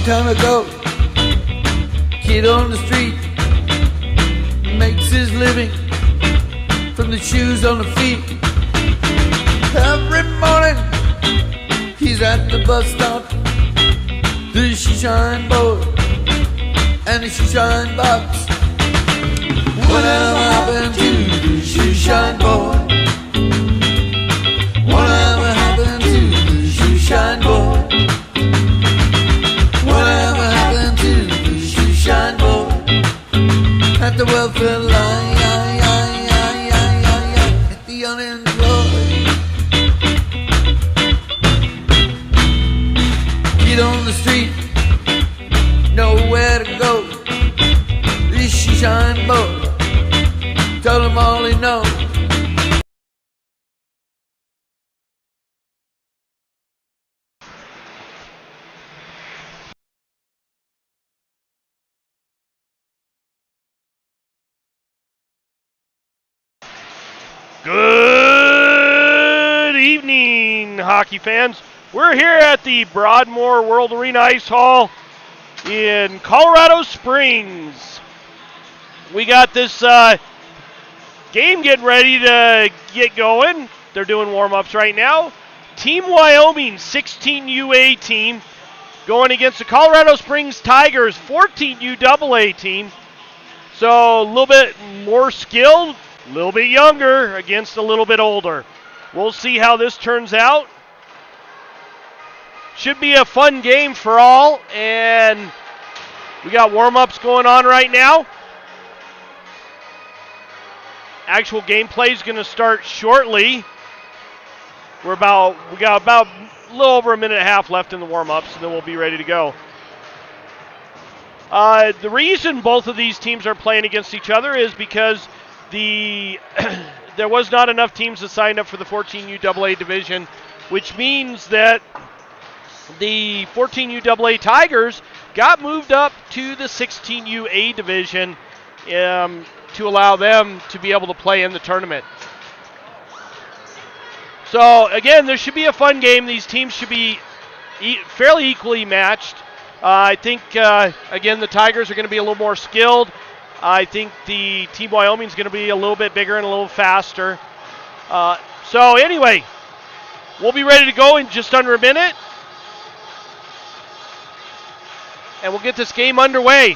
time ago, kid on the street makes his living from the shoes on the feet. Every morning he's at the bus stop, the shoe shine boy and the shoe shine box. Whatever happened to the shoe shine boy? Whatever happened to the shoe shine boy? Whatever happened to the shoe shine boy? At the welfare line, at the unemployed. Kid on the street, nowhere to go. This shoe shine boy told him all he knows. Good evening, hockey fans. We're here at the Broadmoor World Arena Ice Hall in Colorado Springs. We got this game getting ready to get going. They're doing warm-ups right now. Team Wyoming 16u team going against the Colorado Springs Tigers 14u AA team. So a little bit more skilled, a little bit younger against a little bit older. We'll see how this turns out. Should be a fun game for all, and we got warm-ups going on right now. Actual gameplay is going to start shortly. We got about a little over a minute and a half left in the warm-ups, and then we'll be ready to go. The reason both of these teams are playing against each other is because there was not enough teams that signed up for the 14U AA division, which means that the 14U AA Tigers got moved up to the 16U A division to allow them to be able to play in the tournament. So again, this should be a fun game. These teams should be fairly equally matched. I think, again, the Tigers are going to be a little more skilled. I think the Team Wyoming is going to be a little bit bigger and a little faster. So anyway, we'll be ready to go in just under a minute. And we'll get this game underway.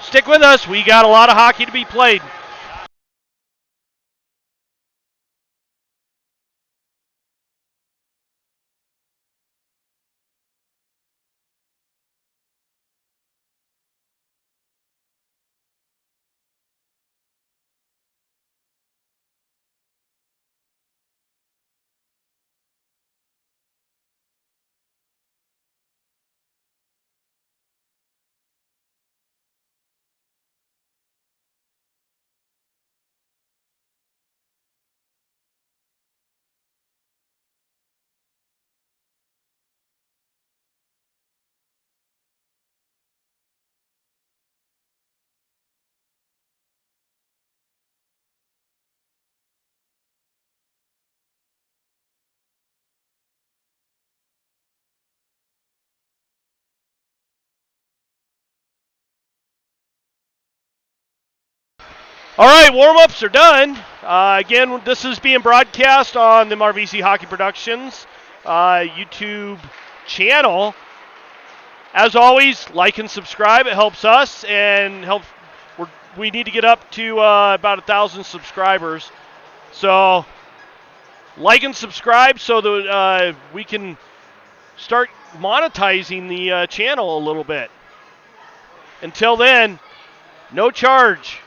Stick with us. We got a lot of hockey to be played. All right, warm-ups are done. Again, this is being broadcast on the MRVC Hockey Productions YouTube channel. As always, like and subscribe. It helps us and we need to get up to about 1,000 subscribers. So like and subscribe so that we can start monetizing the channel a little bit. Until then, no charge.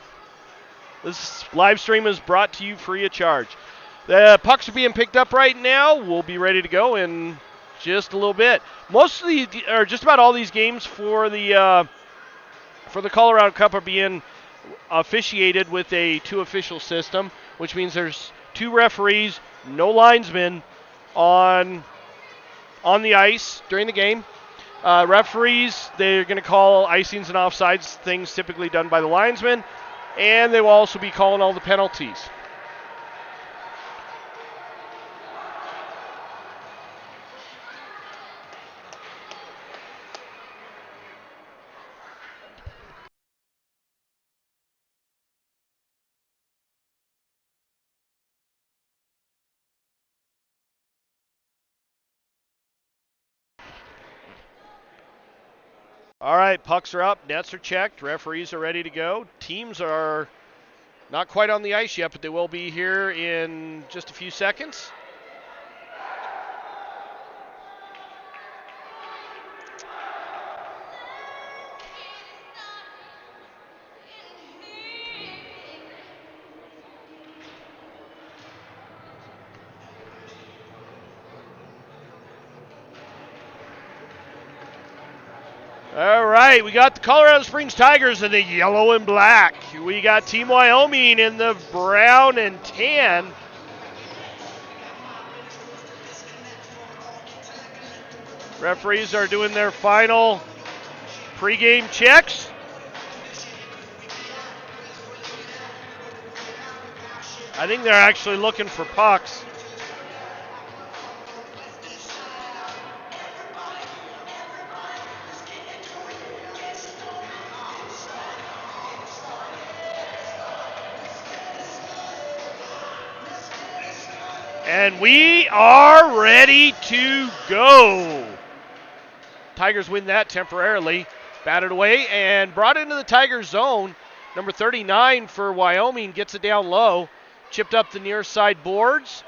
This live stream is brought to you free of charge. The pucks are being picked up right now. We'll be ready to go in just a little bit. Most of or just about all these games for the Colorado Cup are being officiated with a 2 official system, which means there's 2 referees, no linesmen on the ice during the game. Referees, they're going to call icings and offsides, things typically done by the linesmen. And they will also be calling all the penalties. All right, pucks are up, nets are checked, referees are ready to go. Teams are not quite on the ice yet, but they will be here in just a few seconds. All right, we got the Colorado Springs Tigers in the yellow and black. We got Team Wyoming in the brown and tan. Referees are doing their final pregame checks. I think they're actually looking for pucks. And we are ready to go. Tigers win that temporarily. Batted away and brought into the Tigers zone. Number 39 for Wyoming gets it down low. Chipped up the near side boards.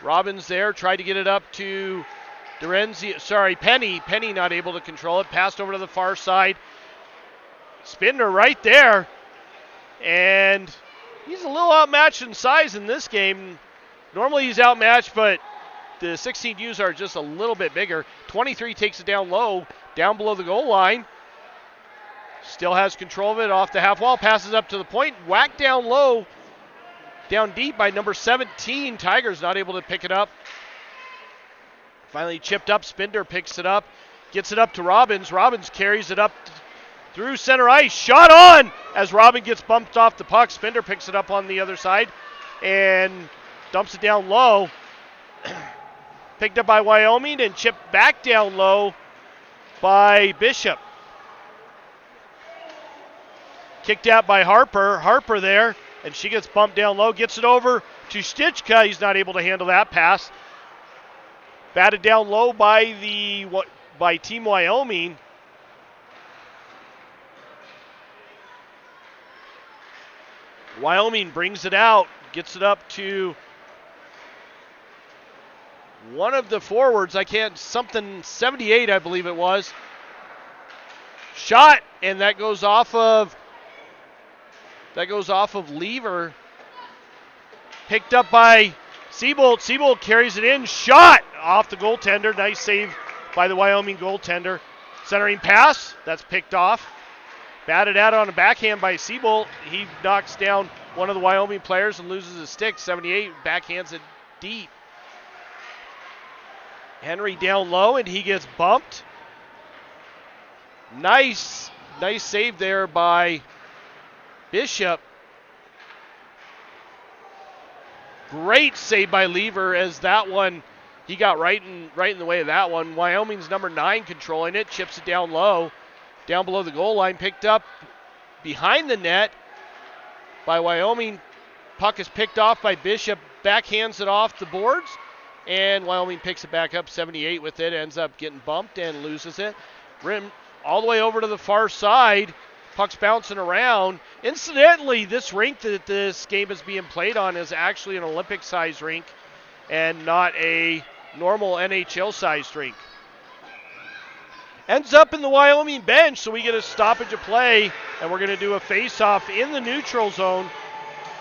Robbins there tried to get it up to Penny. Penny not able to control it. Passed over to the far side. Spindler right there. And he's a little outmatched in size in this game. Normally he's outmatched, but the 16Us are just a little bit bigger. 23 takes it down low, down below the goal line. Still has control of it off the half wall. Passes up to the point. Whacked down low, down deep by number 17. Tigers not able to pick it up. Finally chipped up. Spinder picks it up. Gets it up to Robbins. Robbins carries it up through center ice. Shot on as Robin gets bumped off the puck. Spinder picks it up on the other side and dumps it down low. Picked up by Wyoming and chipped back down low by Bishop. Kicked out by Harper. Harper there, and she gets bumped down low. Gets it over to Stichka. He's not able to handle that pass. Batted down low by Team Wyoming. Wyoming brings it out. Gets it up to one of the forwards, 78, I believe it was. Shot, and that goes off of Lever. Picked up by Seabolt. Seabolt carries it in. Shot off the goaltender. Nice save by the Wyoming goaltender. Centering pass, that's picked off. Batted out on a backhand by Seabolt. He knocks down one of the Wyoming players and loses his stick. 78 backhands it deep. Henry down low, and he gets bumped. Nice save there by Bishop. Great save by Lever as that one, he got right in the way of that one. Wyoming's number 9 controlling it, chips it down low, down below the goal line, picked up behind the net by Wyoming. Puck is picked off by Bishop, backhands it off the boards. And Wyoming picks it back up, 78 with it, ends up getting bumped and loses it. Rim all the way over to the far side. Puck's bouncing around. Incidentally, this rink that this game is being played on is actually an Olympic-sized rink and not a normal NHL-sized rink. Ends up in the Wyoming bench, so we get a stoppage of play, and we're going to do a face-off in the neutral zone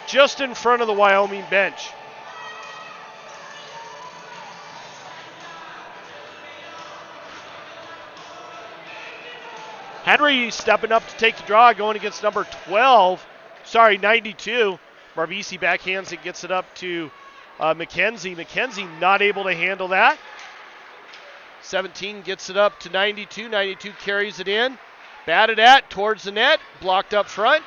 just in front of the Wyoming bench. Henry stepping up to take the draw, going against number 92. Marvisi backhands it, gets it up to McKenzie. McKenzie not able to handle that. 17 gets it up to 92. 92 carries it in. Batted at towards the net, blocked up front.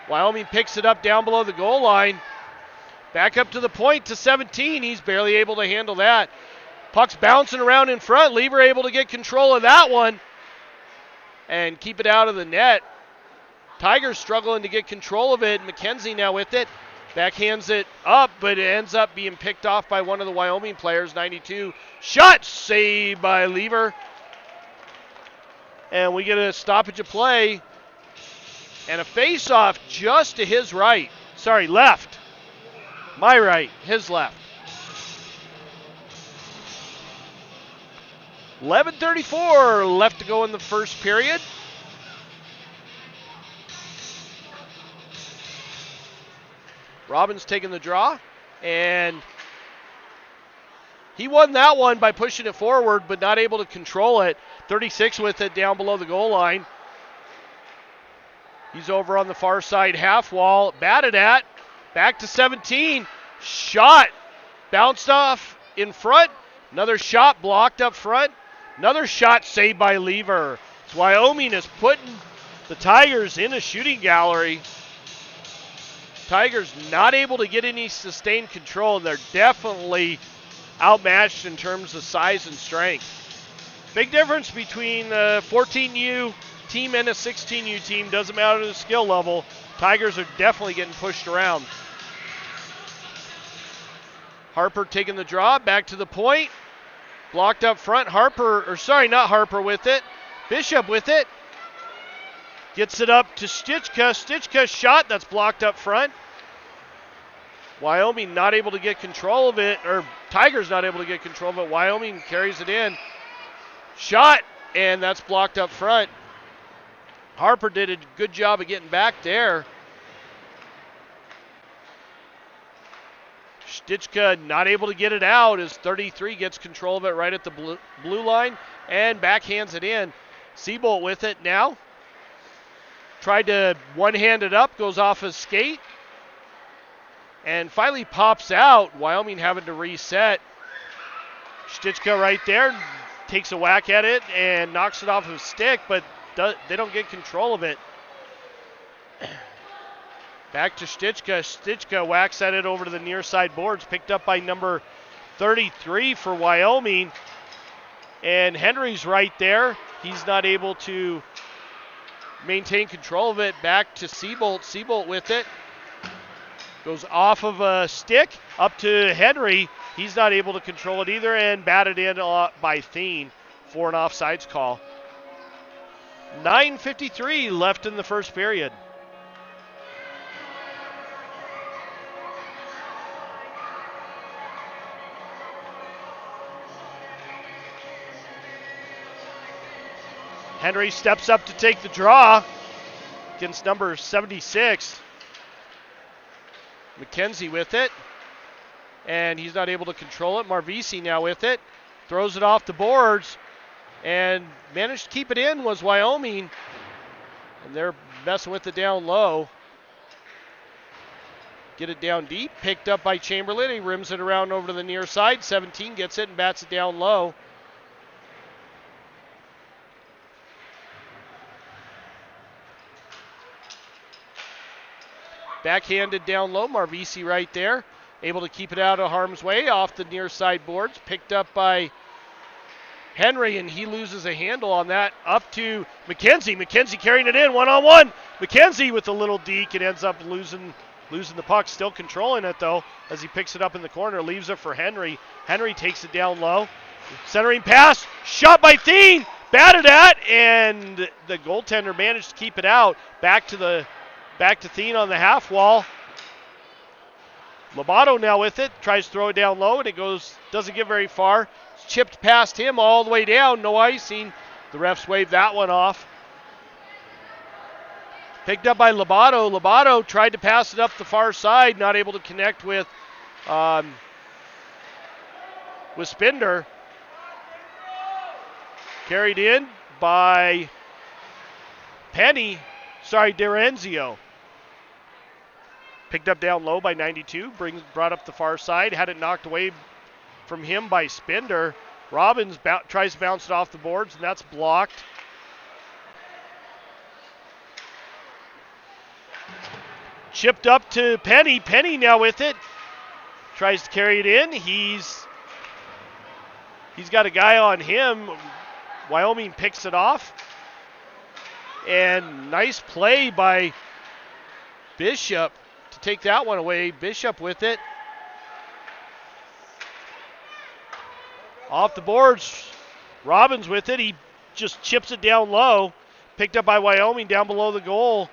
Wyoming picks it up down below the goal line. Back up to the point to 17. He's barely able to handle that. Puck's bouncing around in front. Lever able to get control of that one and keep it out of the net. Tigers struggling to get control of it. McKenzie now with it. Backhands it up, but it ends up being picked off by one of the Wyoming players, 92. Shot, saved by Lever. And we get a stoppage of play and a face-off just to his right. Sorry, left. My right, his left. 11:34 left to go in the first period. Robbins taking the draw, and he won that one by pushing it forward, but not able to control it. 36 with it down below the goal line. He's over on the far side half wall, batted at, back to 17. Shot, bounced off in front. Another shot blocked up front. Another shot saved by Lever. So Wyoming is putting the Tigers in a shooting gallery. Tigers not able to get any sustained control, and they're definitely outmatched in terms of size and strength. Big difference between a 14U team and a 16U team. Doesn't matter the skill level. Tigers are definitely getting pushed around. Harper taking the draw, back to the point. Blocked up front. Not Harper with it. Bishop with it. Gets it up to Stichka. Stichka's shot, that's blocked up front. Wyoming not able to get control of it, or Tigers not able to get control of it. Wyoming carries it in. Shot, and that's blocked up front. Harper did a good job of getting back there. Stichka not able to get it out as 33 gets control of it right at the blue line and backhands it in. Seabolt with it now. Tried to one-hand it up, goes off his skate, and finally pops out. Wyoming having to reset. Stichka right there takes a whack at it and knocks it off his stick, but they don't get control of it. Back to Stichka. Stichka whacks at it over to the near side boards, picked up by number 33 for Wyoming. And Henry's right there. He's not able to maintain control of it. Back to Seabolt. Seabolt with it. Goes off of a stick up to Henry. He's not able to control it either, and batted in by Thien for an offsides call. 9:53 left in the first period. Henry steps up to take the draw against number 76. McKenzie with it, and he's not able to control it. Marvisi now with it, throws it off the boards, and managed to keep it in was Wyoming, and they're messing with it down low. Get it down deep, picked up by Chamberlain. He rims it around over to the near side. 17 gets it and bats it down low. Backhanded down low, Marvisi right there. Able to keep it out of harm's way off the near side boards. Picked up by Henry, and he loses a handle on that. Up to McKenzie. McKenzie carrying it in, one-on-one. McKenzie with a little deke and ends up losing the puck. Still controlling it, though, as he picks it up in the corner. Leaves it for Henry. Henry takes it down low. Centering pass. Shot by Thien. Batted at, and the goaltender managed to keep it out. Back to Thien on the half wall. Lobato now with it, tries to throw it down low, and it doesn't get very far. It's chipped past him all the way down, no icing. The refs waved that one off. Picked up by Lobato. Lobato tried to pass it up the far side, not able to connect with Spinder. Carried in by D'Arenzio. Picked up down low by 92, brought up the far side, had it knocked away from him by Spinder. Robbins tries to bounce it off the boards, and that's blocked. Chipped up to Penny. Penny now with it. Tries to carry it in. He's got a guy on him. Wyoming picks it off. And nice play by Bishop to take that one away. Bishop with it. Off the boards. Robbins with it. He just chips it down low. Picked up by Wyoming down below the goal.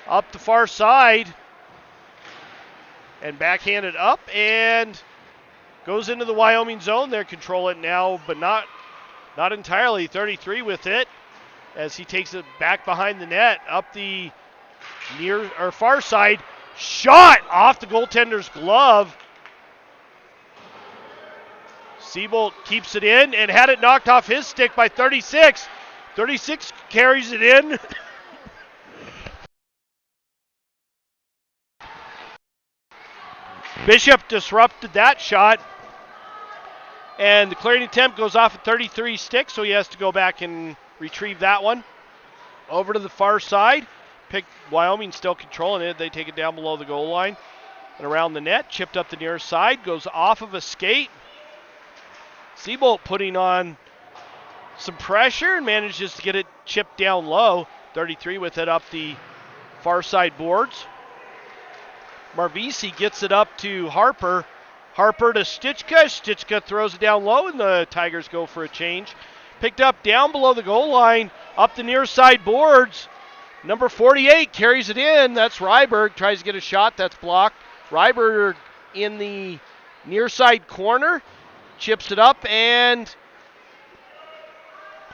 Up the far side. And backhanded up and goes into the Wyoming zone. They control it now, but not entirely. 33 with it as he takes it back behind the net. Up the near or far side. Shot off the goaltender's glove. Seabolt keeps it in and had it knocked off his stick by 36. 36 carries it in. Bishop disrupted that shot. And the clearing attempt goes off at 33 stick, so he has to go back and retrieve that one. Over to the far side. Wyoming still controlling it. They take it down below the goal line and around the net. Chipped up the near side. Goes off of a skate. Seabolt putting on some pressure and manages to get it chipped down low. 33 with it up the far side boards. Marvisi gets it up to Harper. Harper to Stichka. Stichka throws it down low, and the Tigers go for a change. Picked up down below the goal line, up the near side boards. Number 48 carries it in. That's Ryberg. Tries to get a shot. That's blocked. Ryberg in the near side corner. Chips it up, and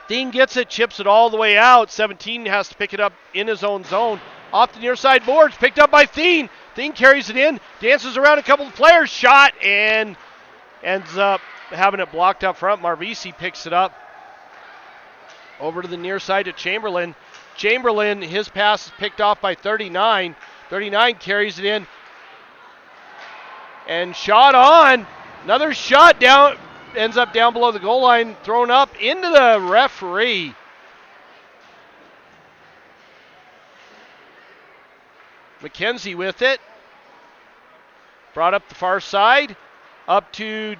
Thien gets it. Chips it all the way out. 17 has to pick it up in his own zone. Off the near side boards. Picked up by Thien. Thien carries it in, dances around a couple of players, shot, and ends up having it blocked up front. Marvisi picks it up over to the near side to Chamberlain. Chamberlain, his pass is picked off by 39. 39 carries it in and shot on. Another shot down, ends up down below the goal line, thrown up into the referee. McKenzie with it. Brought up the far side. Up to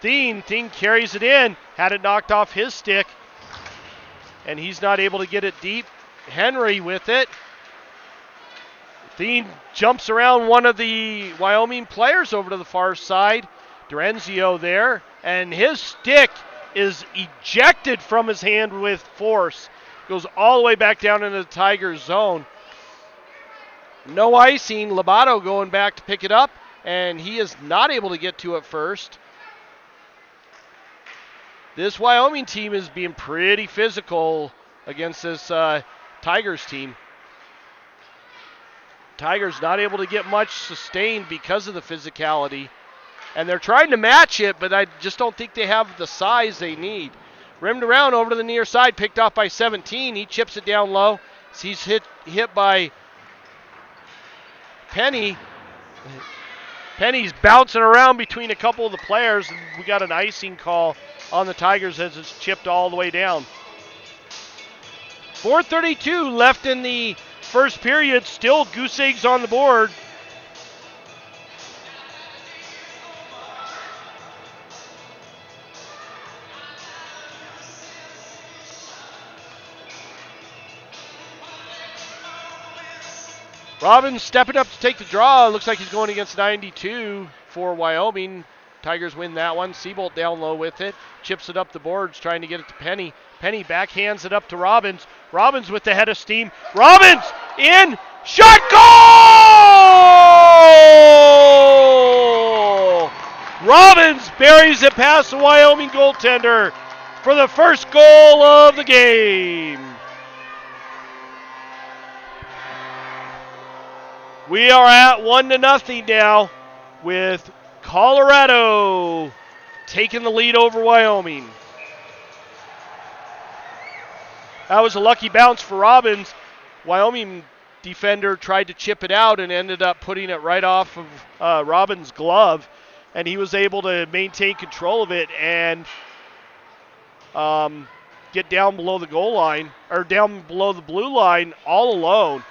Thien. Thien carries it in. Had it knocked off his stick. And he's not able to get it deep. Henry with it. Thien jumps around one of the Wyoming players over to the far side. Durenzio there. And his stick is ejected from his hand with force. Goes all the way back down into the Tigers zone. No icing. Lobato going back to pick it up, and he is not able to get to it first. This Wyoming team is being pretty physical against this Tigers team. Tigers not able to get much sustained because of the physicality, and they're trying to match it, but I just don't think they have the size they need. Rimmed around over to the near side, picked off by 17. He chips it down low. He's hit by Penny. Penny's bouncing around between a couple of the players. We got an icing call on the Tigers as it's chipped all the way down. 4:32 left in the first period. Still goose eggs on the board. Robbins stepping up to take the draw. Looks like he's going against 92 for Wyoming. Tigers win that one. Seabolt down low with it. Chips it up the boards, trying to get it to Penny. Penny backhands it up to Robbins. Robbins with the head of steam. Robbins in. Shot, goal! Robbins buries it past the Wyoming goaltender for the first goal of the game. We are at 1-0 now with Colorado taking the lead over Wyoming. That was a lucky bounce for Robbins. Wyoming defender tried to chip it out and ended up putting it right off of Robbins' glove, and he was able to maintain control of it and get down below the goal line, or down below the blue line all alone.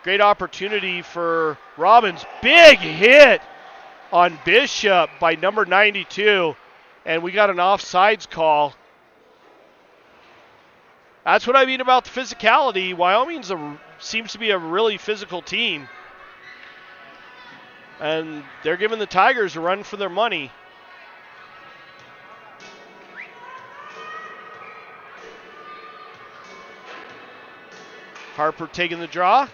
Great opportunity for Robbins. Big hit on Bishop by number 92. And we got an offsides call. That's what I mean about the physicality. Wyoming seems to be a really physical team. And they're giving the Tigers a run for their money. Harper taking the draw.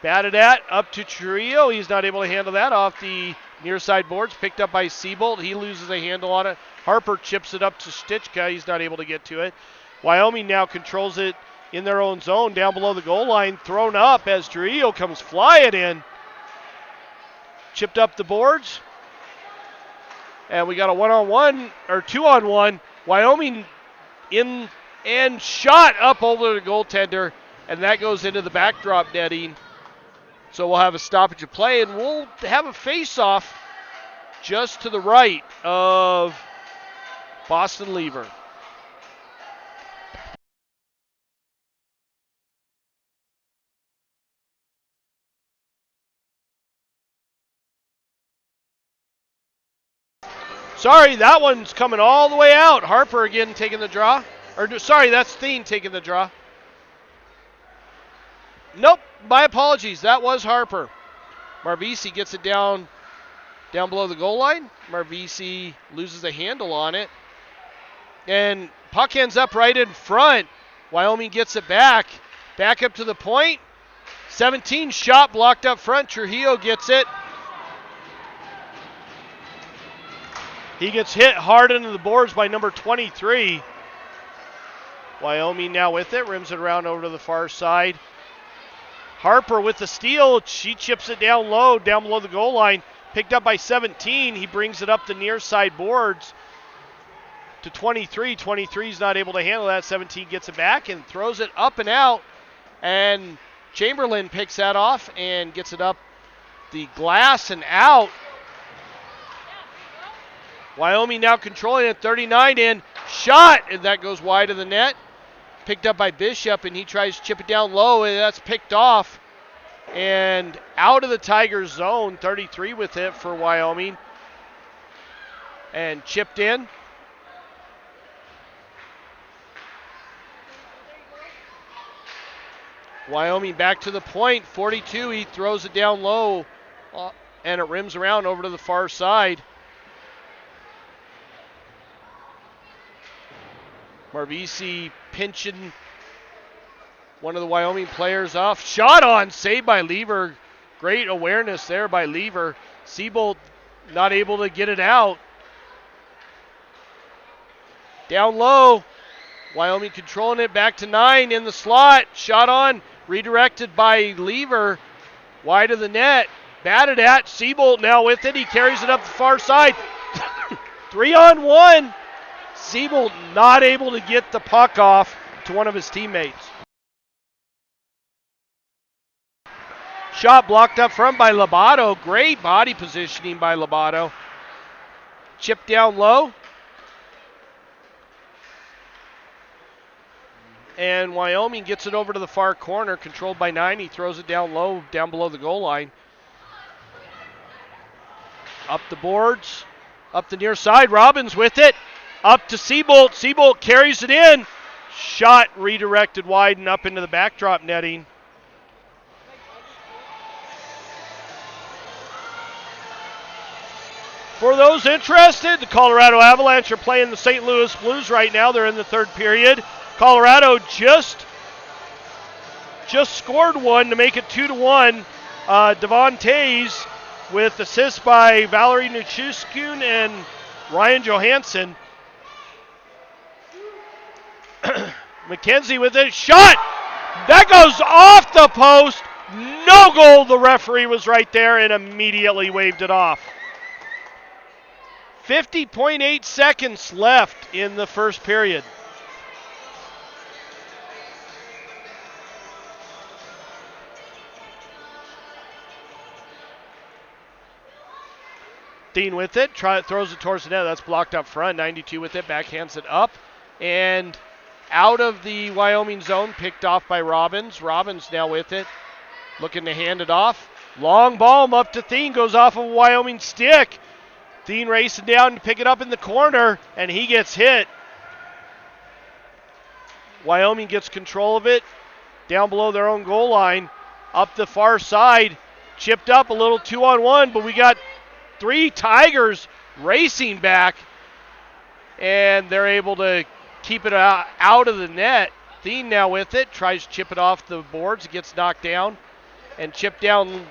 Batted at, up to Trujillo. He's not able to handle that off the near side boards. Picked up by Siebold. He loses a handle on it. Harper chips it up to Stichka. He's not able to get to it. Wyoming now controls it in their own zone down below the goal line. Thrown up as Trujillo comes flying in. Chipped up the boards. And we got a 1-on-1 or 2-on-1. Wyoming in and shot up over the goaltender. And that goes into the backdrop netting. So we'll have a stoppage of play, and we'll have a face-off just to the right of Boston Lever. Sorry, that one's coming all the way out. Harper again taking the draw. Sorry, that's Thien taking the draw. Nope, my apologies. That was Harper. Marvisi gets it down below the goal line. Marvisi loses a handle on it. And puck ends up right in front. Wyoming gets it back. Back up to the point. 17 shot blocked up front. Trujillo gets it. He gets hit hard into the boards by number 23. Wyoming now with it. Rims it around over to the far side. Harper with the steal. She chips it down low, down below the goal line. Picked up by 17. He brings it up the near side boards to 23. 23's not able to handle that. 17 gets it back and throws it up and out. And Chamberlain picks that off and gets it up the glass and out. Wyoming now controlling it. 39 in. Shot. And that goes wide of the net. Picked up by Bishop, and he tries to chip it down low, and that's picked off. And out of the Tigers zone, 33 with it for Wyoming. And chipped in. Wyoming back to the point, 42. He throws it down low, and it rims around over to the far side. Marvisi pinching one of the Wyoming players off. Shot on, saved by Lever. Great awareness there by Lever. Siebold not able to get it out. Down low. Wyoming controlling it, back to 9 in the slot. Shot on, redirected by Lever. Wide of the net. Batted at. Siebold now with it. He carries it up the far side. 3-on-1. Siebold not able to get the puck off to one of his teammates. Shot blocked up front by Labato. Great body positioning by Labato. Chip down low. And Wyoming gets it over to the far corner, controlled by 9. He throws it down low, down below the goal line. Up the boards, up the near side. Robbins with it. Up to Siebold. Siebold carries it in. Shot redirected wide and up into the backdrop netting. For those interested, the Colorado Avalanche are playing the St. Louis Blues right now. They're in the third period. Colorado just scored one to make it 2-1. Devon Tays with assists by Valerie Nuchuskun and Ryan Johansson. McKenzie with a shot. That goes off the post. No goal. The referee was right there and immediately waved it off. 50.8 seconds left in the first period. Thien with it, throws it towards the net. That's blocked up front. 92 with it, backhands it up. And out of the Wyoming zone, picked off by Robbins. Robbins now with it, looking to hand it off. Long ball up to Thien, goes off of a Wyoming stick. Thien racing down to pick it up in the corner, and he gets hit. Wyoming gets control of it, down below their own goal line, up the far side, chipped up a little 2-on-1, but we got 3 Tigers racing back, and they're able to keep it out of the net. Thien now with it, tries to chip it off the boards, gets knocked down and chipped down.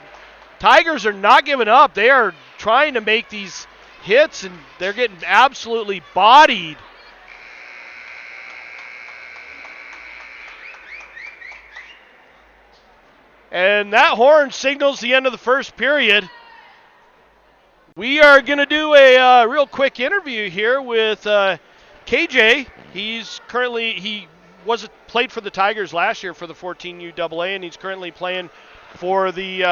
Tigers are not giving up. They are trying to make these hits, and they're getting absolutely bodied. And that horn signals the end of the first period. We are going to do a real quick interview here with KJ. He played for the Tigers last year for the 14U AA, and he's currently playing for the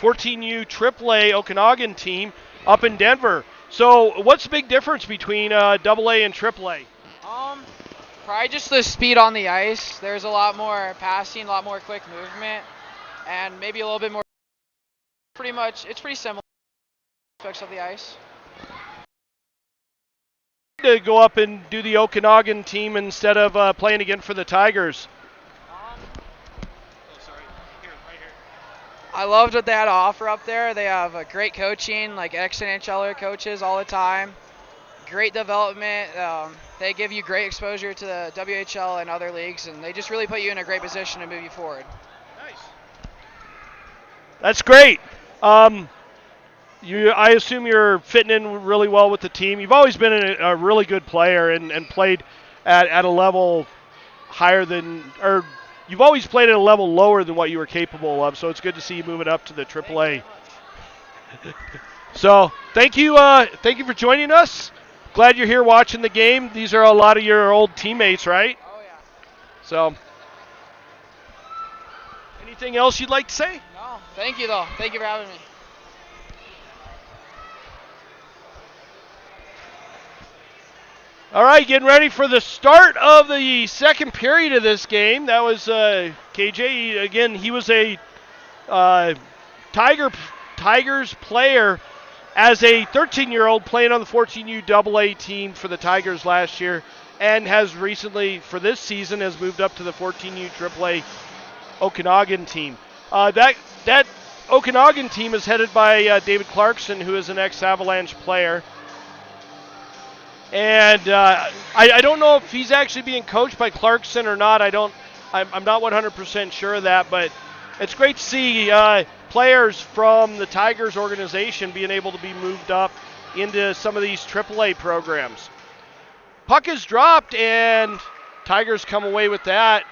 14U AAA Okanagan team up in Denver. So what's the big difference between AA and AAA? Probably just the speed on the ice. There's a lot more passing, a lot more quick movement, and maybe a little bit more. It's pretty similar aspects of the ice. To go up and do the Okanagan team instead of playing again for the Tigers. I loved what they had to offer up there. They have great coaching, like ex-NHLer coaches all the time. Great development. They give you great exposure to the WHL and other leagues, and they just really put you in a great position to move you forward. Nice. That's great. I assume you're fitting in really well with the team. You've always been a really good player and played at a level higher than, or you've always played at a level lower than what you were capable of, so it's good to see you moving up to the AAA. So thank you for joining us. Glad you're here watching the game. These are a lot of your old teammates, right? Oh, yeah. So anything else you'd like to say? No, thank you, though. Thank you for having me. All right, getting ready for the start of the second period of this game. That was KJ. Again, he was a Tigers player as a 13-year-old playing on the 14U AA team for the Tigers last year, and has recently, for this season, has moved up to the 14U AAA Okanagan team. That Okanagan team is headed by David Clarkson, who is an ex-Avalanche player. And I don't know if he's actually being coached by Clarkson or not. I'm not 100% sure of that, but it's great to see players from the Tigers organization being able to be moved up into some of these AAA programs. Puck is dropped, and Tigers come away with that.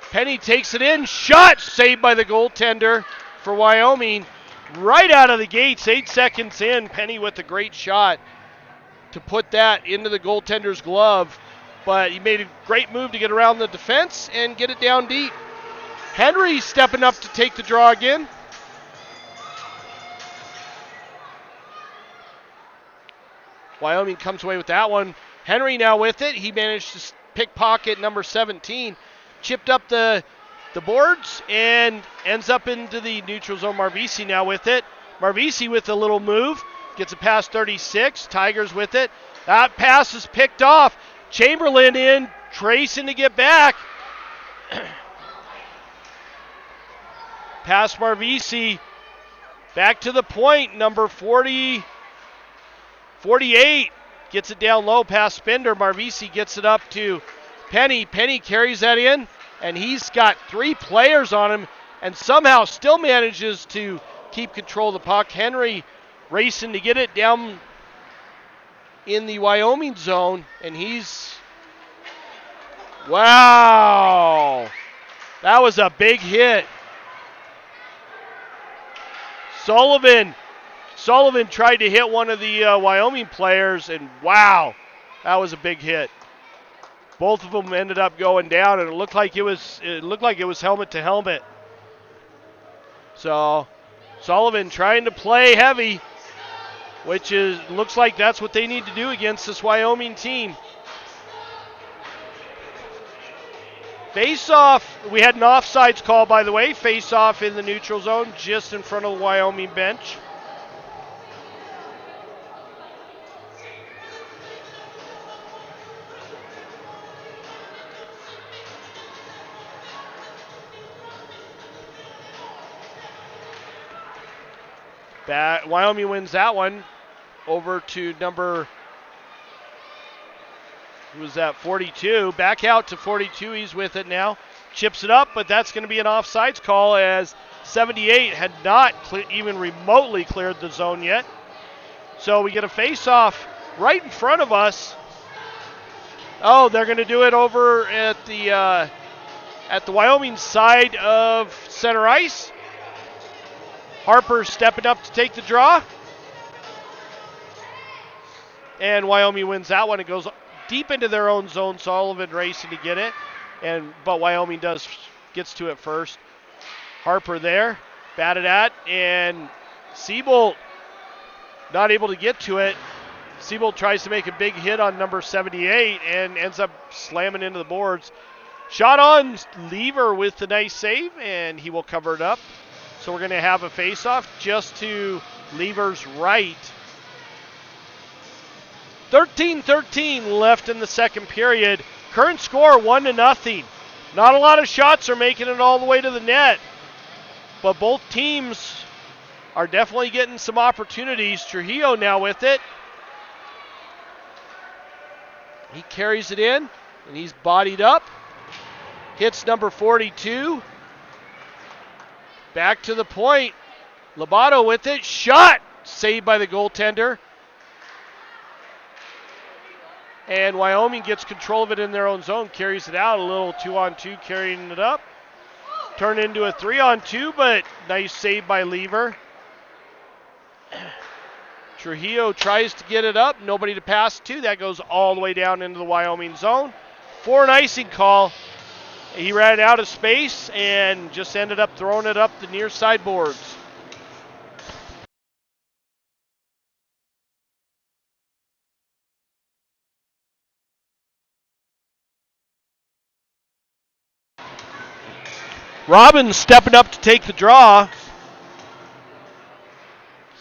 Penny takes it in. Shot saved by the goaltender for Wyoming. Right out of the gates, 8 seconds in, Penny with a great shot to put that into the goaltender's glove, but he made a great move to get around the defense and get it down deep. Henry stepping up to take the draw again. Wyoming comes away with that one. Henry now with it. He managed to pickpocket number 17, chipped up the boards, and ends up into the neutral zone. Marvisi now with it. Marvisi with a little move. Gets it past 36. Tigers with it. That pass is picked off. Chamberlain in, tracing to get back. Past Marvisi. Back to the point. Number 48. Gets it down low past Spender. Marvisi gets it up to Penny. Penny carries that in, and he's got 3 players on him and somehow still manages to keep control of the puck. Henry racing to get it down in the Wyoming zone, and wow, that was a big hit. Sullivan tried to hit one of the Wyoming players, and wow, that was a big hit. Both of them ended up going down, and it looked like it was helmet to helmet. So Sullivan trying to play heavy, which looks like that's what they need to do against this Wyoming team. Face-off, we had an offsides call, by the way. Face-off in the neutral zone, just in front of the Wyoming bench. Wyoming wins that one over to number He was at 42. Back out to 42. He's with it now. Chips it up, but that's going to be an offsides call as 78 had not even remotely cleared the zone yet. So we get a face-off right in front of us. Oh, they're going to do it over at the Wyoming side of center ice. Harper stepping up to take the draw. And Wyoming wins that one. It goes deep into their own zone. Sullivan racing to get it. But Wyoming gets to it first. Harper there, batted at, and Siebold not able to get to it. Siebold tries to make a big hit on number 78 and ends up slamming into the boards. Shot on Lever with the nice save, and he will cover it up. So we're going to have a face-off just to Lever's right. 13-13 left in the second period. Current score 1-0. Not a lot of shots are making it all the way to the net, but both teams are definitely getting some opportunities. Trujillo now with it. He carries it in, and he's bodied up. Hits number 42. Back to the point. Lobato with it. Shot! Saved by the goaltender. And Wyoming gets control of it in their own zone. Carries it out. A little 2-on-2 carrying it up. Turned into a 3-on-2, but nice save by Lever. Trujillo tries to get it up. Nobody to pass to. That goes all the way down into the Wyoming zone. For an icing call. He ran out of space and just ended up throwing it up the near side boards. Robbins stepping up to take the draw.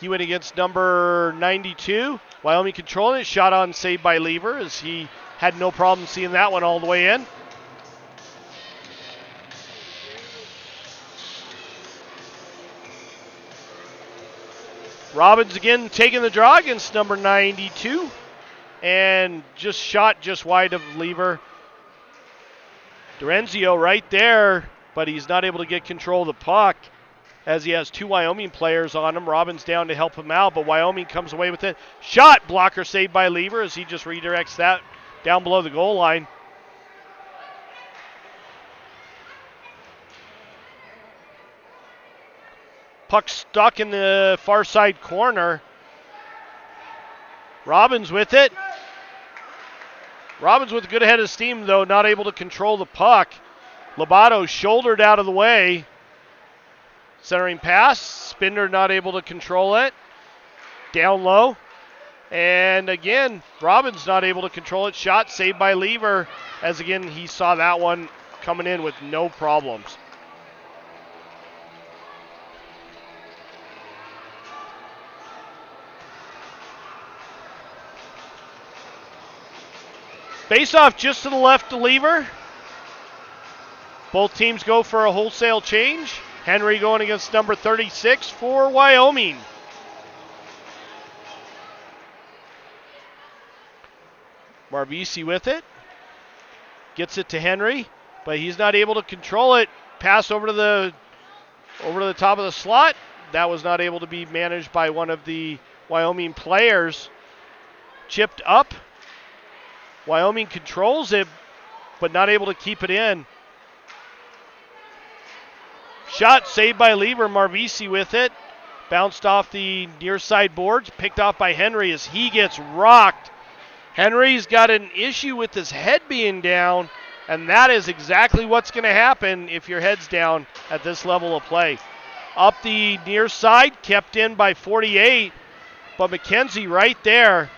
He went against number 92. Wyoming controlling it. Shot on, saved by Lever as he had no problem seeing that one all the way in. Robbins again taking the draw against number 92. And just shot just wide of Lever. Dorenzio right there, but he's not able to get control of the puck as he has two Wyoming players on him. Robbins down to help him out, but Wyoming comes away with it. Shot, blocker saved by Lever as he just redirects that down below the goal line. Puck stuck in the far side corner. Robbins with it. Robbins with a good head of steam, though, not able to control the puck. Lobato shouldered out of the way. Centering pass. Spindler not able to control it. Down low. And again, Robbins not able to control it. Shot saved by Lever as again he saw that one coming in with no problems. Face off just to the left to Lever. Both teams go for a wholesale change. Henry going against number 36 for Wyoming. Marvisi with it. Gets it to Henry, but he's not able to control it. Pass over to the top of the slot. That was not able to be managed by one of the Wyoming players. Chipped up. Wyoming controls it, but not able to keep it in. Shot saved by Lever. Marvisi with it. Bounced off the near side boards. Picked off by Henry as he gets rocked. Henry's got an issue with his head being down, and that is exactly what's going to happen if your head's down at this level of play. Up the near side, kept in by 48, but McKenzie right there.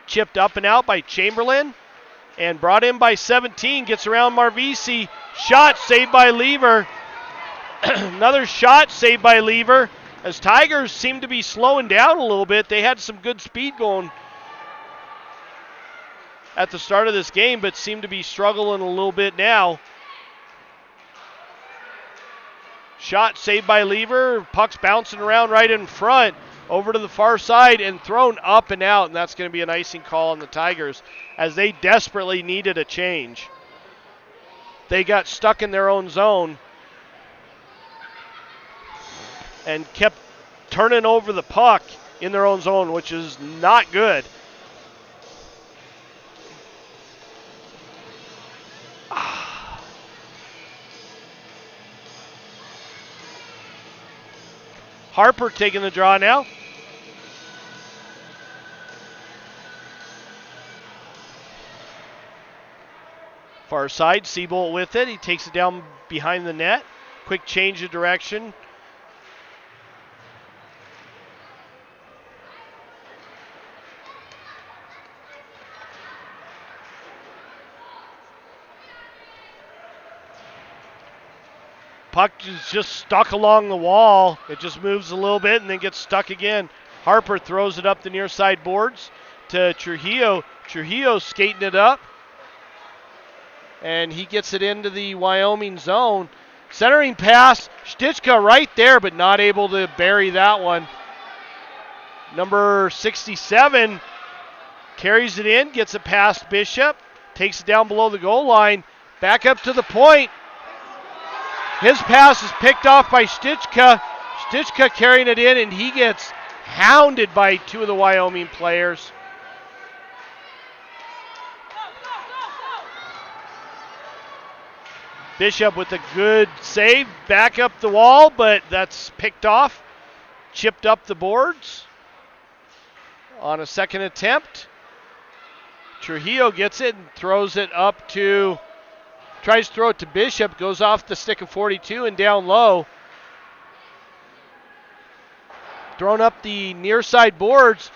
Chipped up and out by Chamberlain and brought in by 17. Gets around Marvisi. Shot saved by Lever. Another shot saved by Lever. As Tigers seem to be slowing down a little bit. They had some good speed going at the start of this game, but seem to be struggling a little bit now. Shot saved by Lever. Puck's bouncing around right in front. over to the far side and thrown up and out, and that's going to be an icing call on the Tigers as they desperately needed a change. They got stuck in their own zone and kept turning over the puck in their own zone, which is not good. Harper taking the draw now. Far side, Seabolt with it. He takes it down behind the net. Quick change of direction. Puck is just stuck along the wall. It just moves a little bit and then gets stuck again. Harper throws it up the near side boards to Trujillo. Trujillo skating it up. And he gets it into the Wyoming zone. Centering pass. Stichka right there, but not able to bury that one. Number 67 carries it in, gets it past Bishop, takes it down below the goal line, back up to the point. His pass is picked off by Stichka. Stichka carrying it in, and he gets hounded by two of the Wyoming players. Bishop with a good save, back up the wall, but that's picked off. Chipped up the boards on a second attempt. Trujillo gets it and throws it up to... Tries to throw it to Bishop, goes off the stick of 42 and down low. Thrown up the near side boards.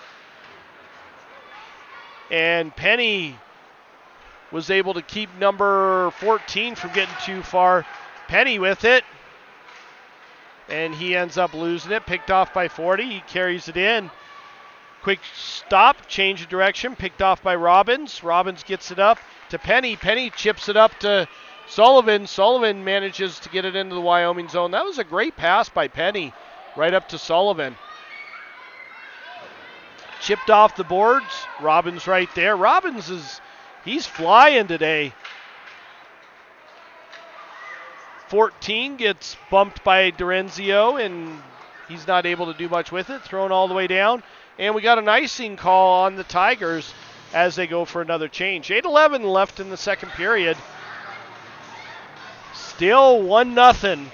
And Penny was able to keep number 14 from getting too far. Penny with it. And he ends up losing it, picked off by 40. He carries it in. Quick stop, change of direction, picked off by Robbins. Robbins gets it up to Penny. Penny chips it up to Sullivan. Sullivan manages to get it into the Wyoming zone. That was a great pass by Penny, right up to Sullivan. Chipped off the boards. Robbins right there. Robbins he's flying today. 14 gets bumped by Dorenzio, and he's not able to do much with it. Thrown all the way down. And we got an icing call on the Tigers as they go for another change. 8:11 left in the second period. Still 1-0.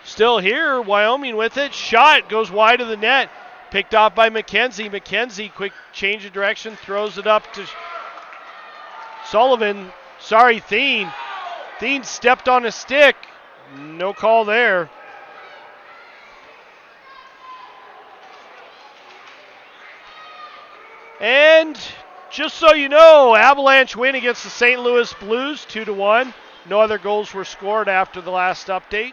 Still here, Wyoming with it. Shot goes wide of the net. Picked off by McKenzie. McKenzie, quick change of direction, throws it up to Sullivan. Sorry, Thien. Thien stepped on a stick. No call there. And just so you know, Avalanche win against the St. Louis Blues 2-1. No other goals were scored after the last update.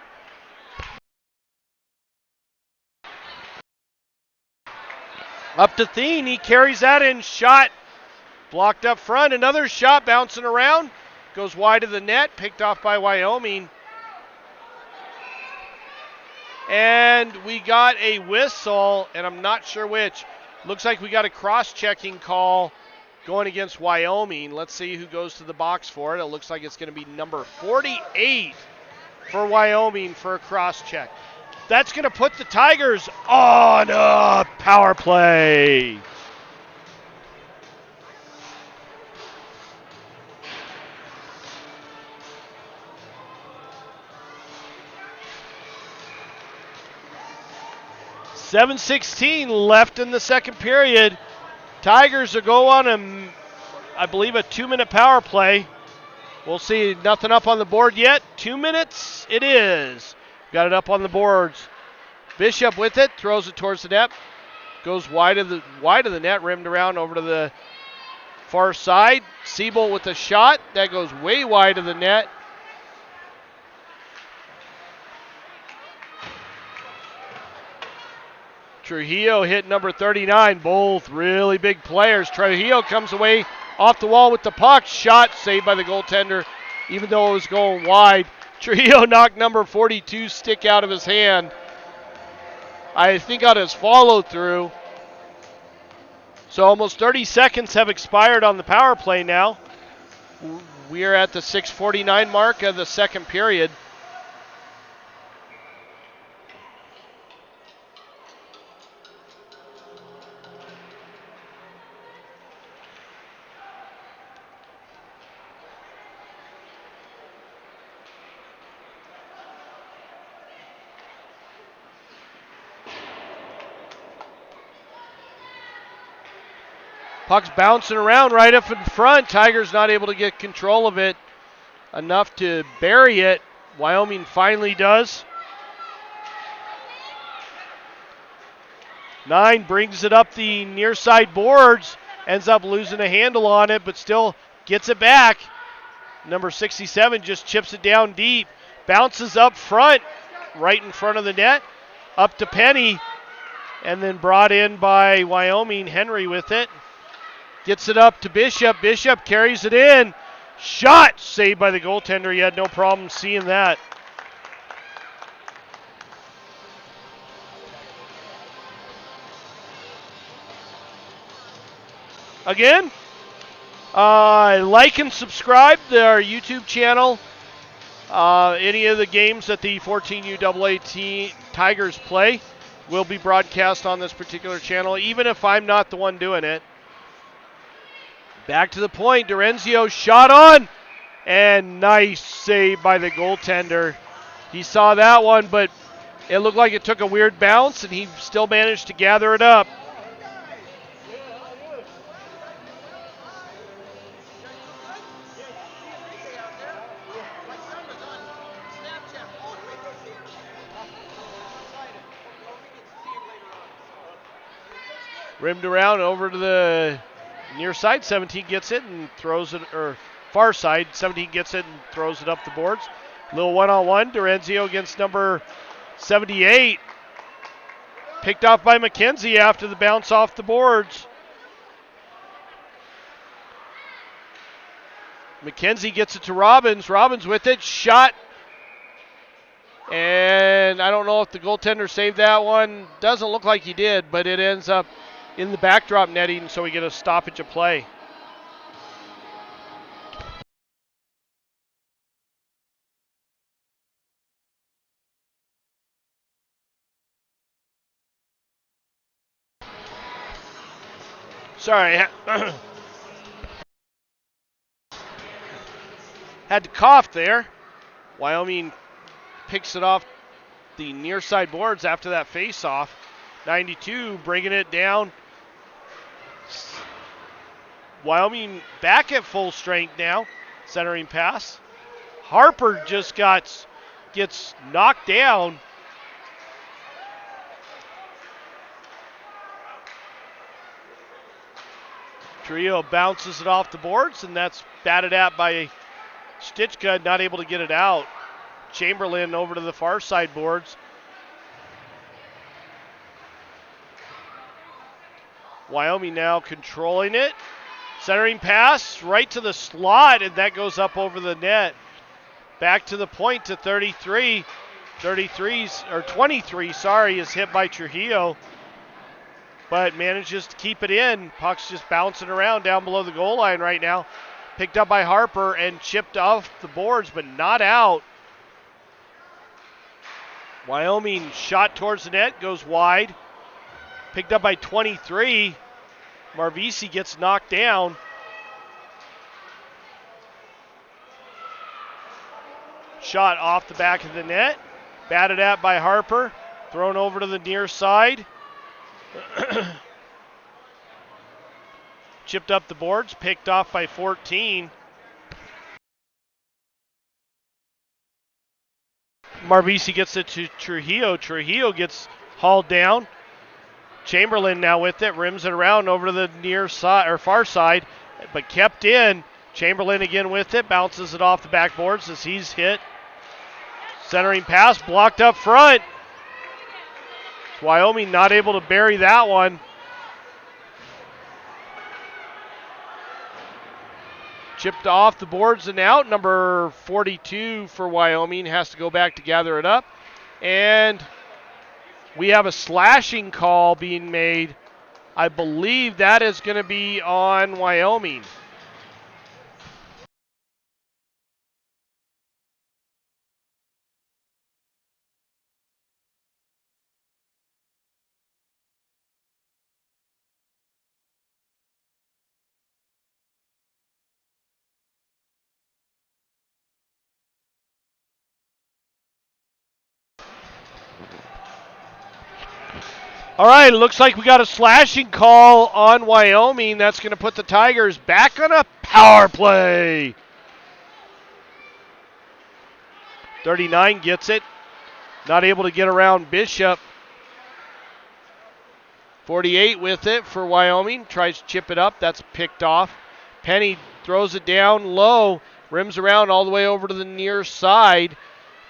Up to Thien, he carries that in, shot blocked up front. Another shot bouncing around, goes wide of the net, picked off by Wyoming. And we got a whistle, and I'm not sure which. Looks like we got a cross-checking call going against Wyoming. Let's see who goes to the box for it. It looks like it's going to be number 48 for Wyoming for a cross-check. That's going to put the Tigers on a power play. .7:16 left in the second period. Tigers will go on I believe a 2-minute power play. We'll see. Nothing up on the board yet. 2 minutes it is. Got it up on the boards. Bishop with it, throws it towards the net. Goes wide of the net, rimmed around over to the far side. Siebel with a shot. That goes way wide of the net. Trujillo hit number 39. Both really big players. Trujillo comes away off the wall with the puck. Shot saved by the goaltender, even though it was going wide. Trujillo knocked number 42 stick out of his hand. I think on his follow through. So almost 30 seconds have expired on the power play now. We are at the 6:49 mark of the second period. Puck's bouncing around right up in front. Tigers not able to get control of it enough to bury it. Wyoming finally does. 9 brings it up the near side boards. Ends up losing a handle on it, but still gets it back. Number 67 just chips it down deep. Bounces up front, right in front of the net. Up to Penny. And then brought in by Wyoming. Henry with it. Gets it up to Bishop. Bishop carries it in. Shot saved by the goaltender. He had no problem seeing that. Again, like and subscribe to our YouTube channel. Any of the games that the 14U AA Tigers play will be broadcast on this particular channel, even if I'm not the one doing it. Back to the point, Dorenzio shot on, and nice save by the goaltender. He saw that one, but it looked like it took a weird bounce, and he still managed to gather it up. Rimmed around over to the near side. 17 gets it and throws it, or far side. 17 gets it and throws it up the boards. Little one-on-one. Dorenzio against number 78. Picked off by McKenzie after the bounce off the boards. McKenzie gets it to Robbins. Robbins with it. Shot. And I don't know if the goaltender saved that one. Doesn't look like he did, but it ends up in the backdrop netting, so we get a stoppage of play. Sorry. Had to cough there. Wyoming picks it off the near side boards after that face-off. 92 bringing it down. Wyoming back at full strength now. Centering pass. Harper just gets knocked down. Trio bounces it off the boards, and that's batted at by Stichka, not able to get it out. Chamberlain over to the far side boards. Wyoming now controlling it. Centering pass right to the slot, and that goes up over the net. Back to the point to 33. 23 is hit by Trujillo, but manages to keep it in. Puck's just bouncing around down below the goal line right now. Picked up by Harper and chipped off the boards, but not out. Wyoming shot towards the net, goes wide. Picked up by 23. Marvisi gets knocked down. Shot off the back of the net. Batted at by Harper. Thrown over to the near side. Chipped up the boards. Picked off by 14. Marvisi gets it to Trujillo. Trujillo gets hauled down. Chamberlain now with it, rims it around over to the near side or far side, but kept in. Chamberlain again with it, bounces it off the backboards as he's hit. Centering pass blocked up front. Wyoming not able to bury that one. Chipped off the boards and out. Number 42 for Wyoming has to go back to gather it up. And we have a slashing call being made. I believe that is going to be on Wyoming. All right, it looks like we got a slashing call on Wyoming. That's going to put the Tigers back on a power play. 39 gets it. Not able to get around Bishop. 48 with it for Wyoming. Tries to chip it up. That's picked off. Penny throws it down low. Rims around all the way over to the near side.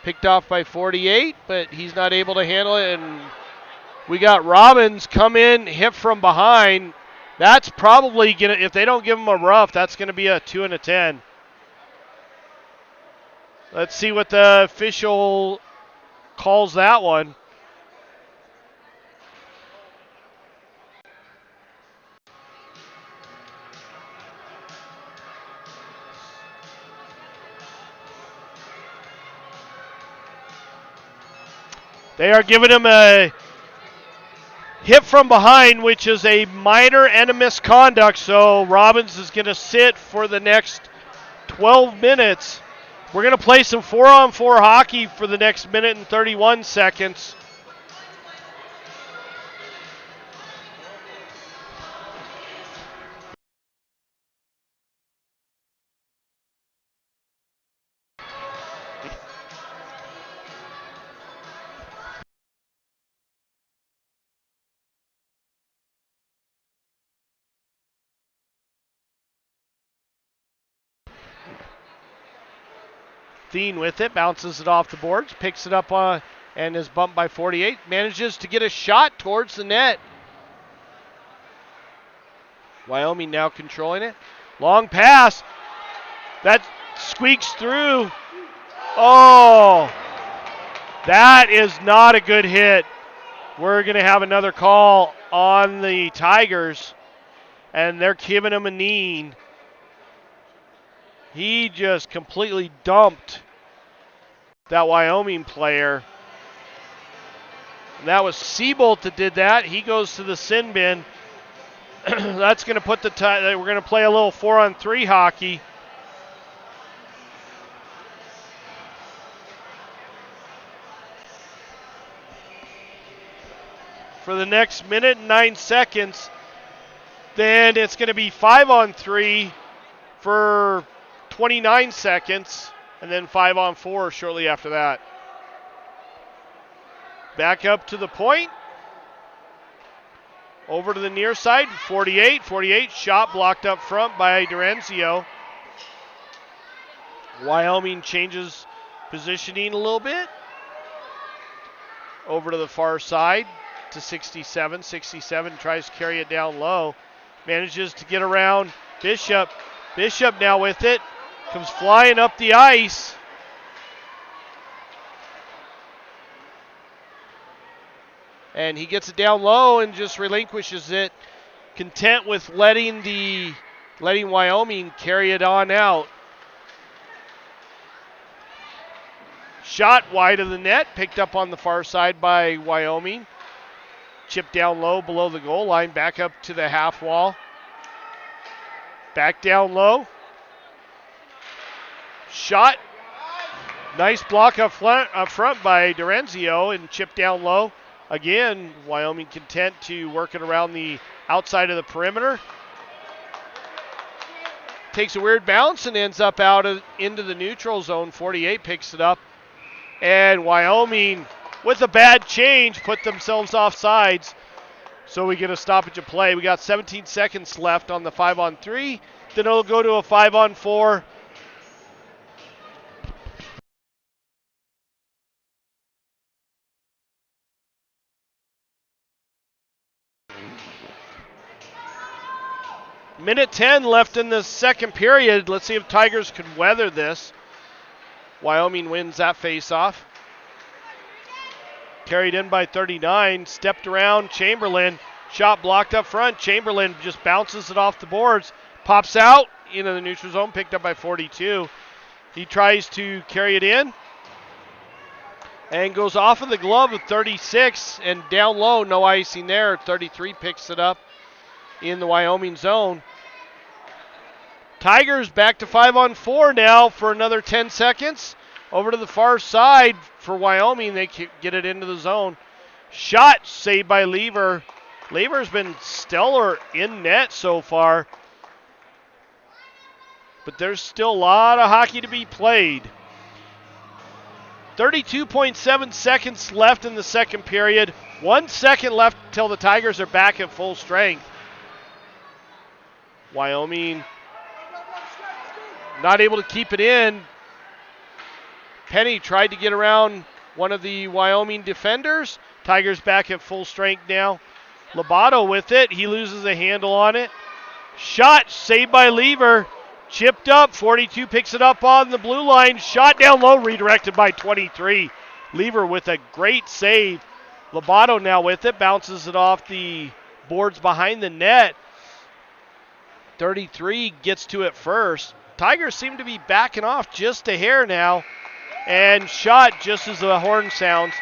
Picked off by 48, but he's not able to handle it. And we got Robbins come in, hit from behind. That's probably going to, if they don't give him a rough, that's going to be a 2 and a 10. Let's see what the official calls that one. They are giving him a hit from behind, which is a minor and a misconduct, so Robbins is going to sit for the next 12 minutes. We're going to play some 4-on-4 hockey for the next minute and 31 seconds. Thien with it, bounces it off the boards, picks it up and is bumped by 48. Manages to get a shot towards the net. Wyoming now controlling it. Long pass. That squeaks through. Oh, that is not a good hit. We're going to have another call on the Tigers, and they're giving him a knee. He just completely dumped that Wyoming player. And that was Siebold that did that. He goes to the sin bin. That's going to put we're going to play a little 4-on-3 hockey. For the next minute and 9 seconds. Then it's going to be 5-on-3 for 29 seconds, and then 5-on-4 shortly after that. Back up to the point. Over to the near side, 48 shot blocked up front by Durenzio. Wyoming changes positioning a little bit. Over to the far side to 67. 67 tries to carry it down low. Manages to get around Bishop. Bishop now with it. Comes flying up the ice. And he gets it down low and just relinquishes it. Content with letting Wyoming carry it on out. Shot wide of the net. Picked up on the far side by Wyoming. Chipped down low below the goal line. Back up to the half wall. Back down low. Shot. Nice block up front by Durenzio and chipped down low. Again, Wyoming content to work it around the outside of the perimeter. Takes a weird bounce and ends up into the neutral zone. 48 picks it up. And Wyoming, with a bad change, put themselves off sides. So we get a stoppage of play. We got 17 seconds left on the 5-on-3. Then it'll go to a 5-on-4. Minute 10 left in the second period. Let's see if Tigers can weather this. Wyoming wins that face-off. Carried in by 39, stepped around Chamberlain. Shot blocked up front. Chamberlain just bounces it off the boards. Pops out into the neutral zone, picked up by 42. He tries to carry it in. And goes off of the glove of 36. And down low, no icing there. 33 picks it up in the Wyoming zone. Tigers back to 5-on-4 now for another 10 seconds. Over to the far side for Wyoming. They get it into the zone. Shot saved by Lever. Lever's been stellar in net so far. But there's still a lot of hockey to be played. 32.7 seconds left in the second period. 1 second left till the Tigers are back at full strength. Wyoming not able to keep it in. Penny tried to get around one of the Wyoming defenders. Tigers back at full strength now. Lobato with it. He loses a handle on it. Shot saved by Lever. Chipped up. 42 picks it up on the blue line. Shot down low. Redirected by 23. Lever with a great save. Lobato now with it. Bounces it off the boards behind the net. 33 gets to it first. Tigers seem to be backing off just a hair now. And shot just as the horn sounds.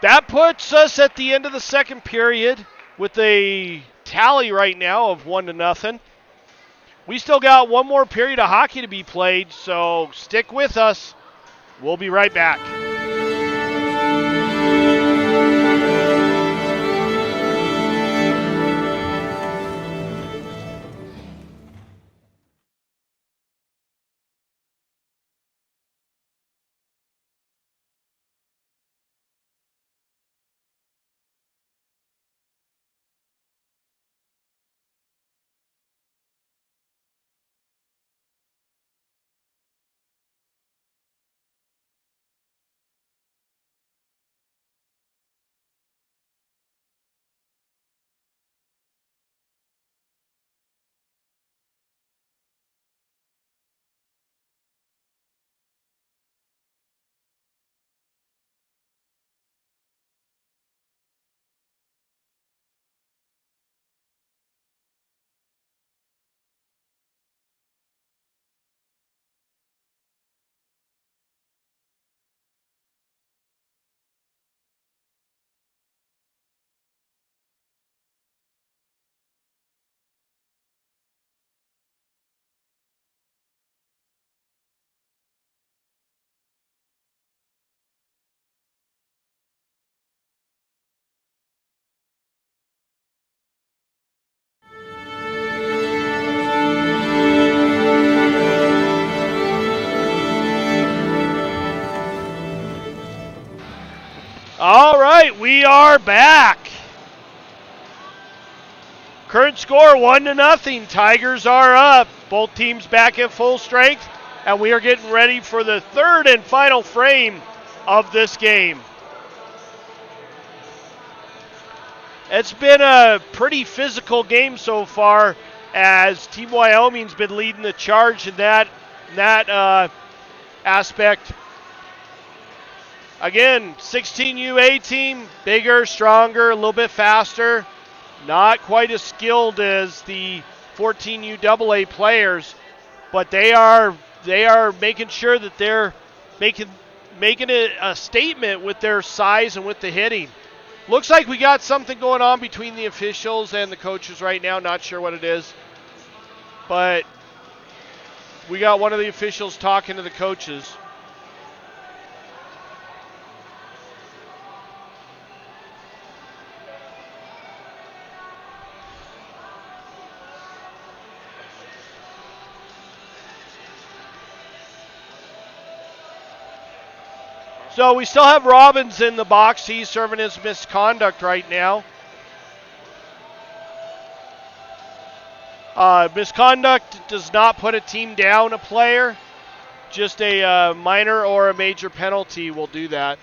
That puts us at the end of the second period with a tally right now of 1-0. We still got one more period of hockey to be played, so stick with us. We'll be right back. All right, we are back. Current score 1-0. Tigers are up. Both teams back at full strength, and we are getting ready for the third and final frame of this game. It's been a pretty physical game so far, as Team Wyoming's been leading the charge in that aspect. Again, 16U A team, bigger, stronger, a little bit faster. Not quite as skilled as the 14U AA players, but they are making sure that they're making it a statement with their size and with the hitting. Looks like we got something going on between the officials and the coaches right now. Not sure what it is, but we got one of the officials talking to the coaches. So we still have Robbins in the box. He's serving his misconduct right now. Misconduct does not put a team down a player. Just a minor or a major penalty will do that.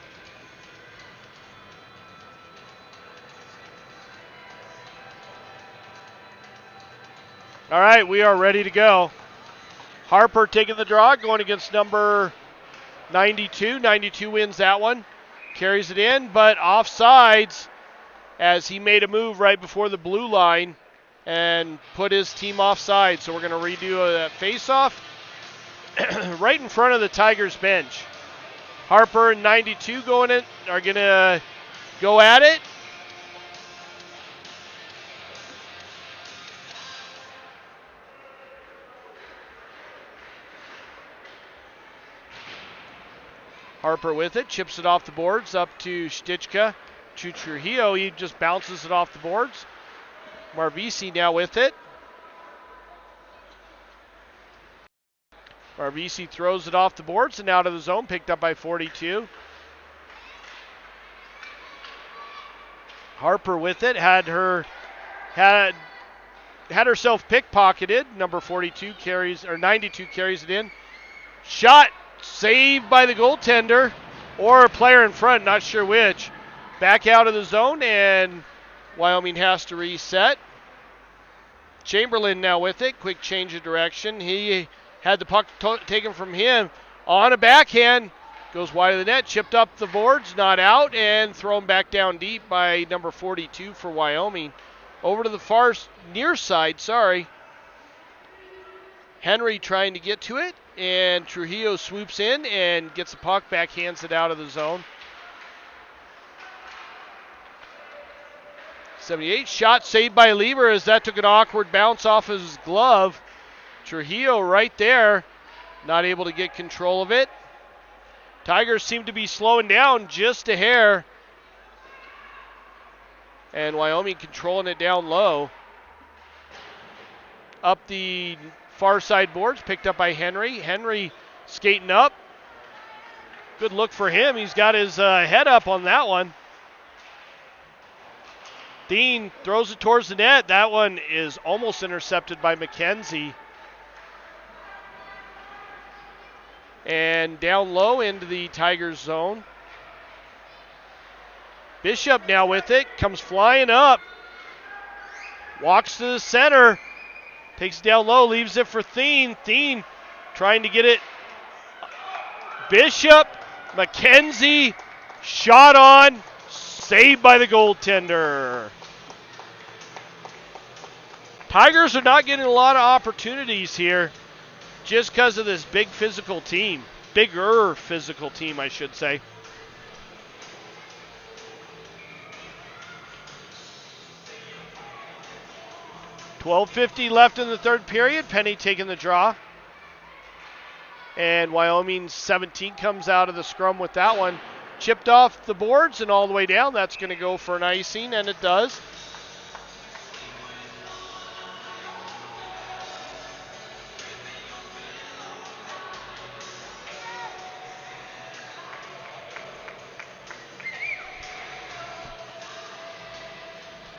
All right, we are ready to go. Harper taking the draw, going against number 92. 92 wins that one. Carries it in, but offsides as he made a move right before the blue line and put his team offside. So we're going to redo that face-off right in front of the Tigers bench. Harper and 92 are going to go at it. Harper with it, chips it off the boards up to Stichka, to Trujillo. He just bounces it off the boards. Marvisi now with it. Marvisi throws it off the boards and out of the zone, picked up by 42. Harper with it, had herself pickpocketed. Number 42 carries, or 92 carries it in. Shot saved by the goaltender or a player in front, not sure which. Back out of the zone, and Wyoming has to reset. Chamberlain now with it. Quick change of direction. He had the puck taken from him on a backhand. Goes wide of the net, chipped up the boards, not out, and thrown back down deep by number 42 for Wyoming. Over to the far near side, Henry trying to get to it, and Trujillo swoops in and gets the puck, backhands it out of the zone. 78, shot saved by Lieber as that took an awkward bounce off his glove. Trujillo right there, not able to get control of it. Tigers seem to be slowing down just a hair. And Wyoming controlling it down low. Up the far side boards, picked up by Henry. Henry skating up. Good look for him. He's got his head up on that one. Dean throws it towards the net. That one is almost intercepted by McKenzie. And down low into the Tigers zone. Bishop now with it. Comes flying up. Walks to the center. Takes it down low. Leaves it for Thien. Thien trying to get it. Bishop. McKenzie. Shot on. Saved by the goaltender. Tigers are not getting a lot of opportunities here just because of this big physical team. Bigger physical team, I should say. $12:50 left in the third period. Penny taking the draw. And Wyoming 17 comes out of the scrum with that one. Chipped off the boards and all the way down. That's going to go for an icing, and it does.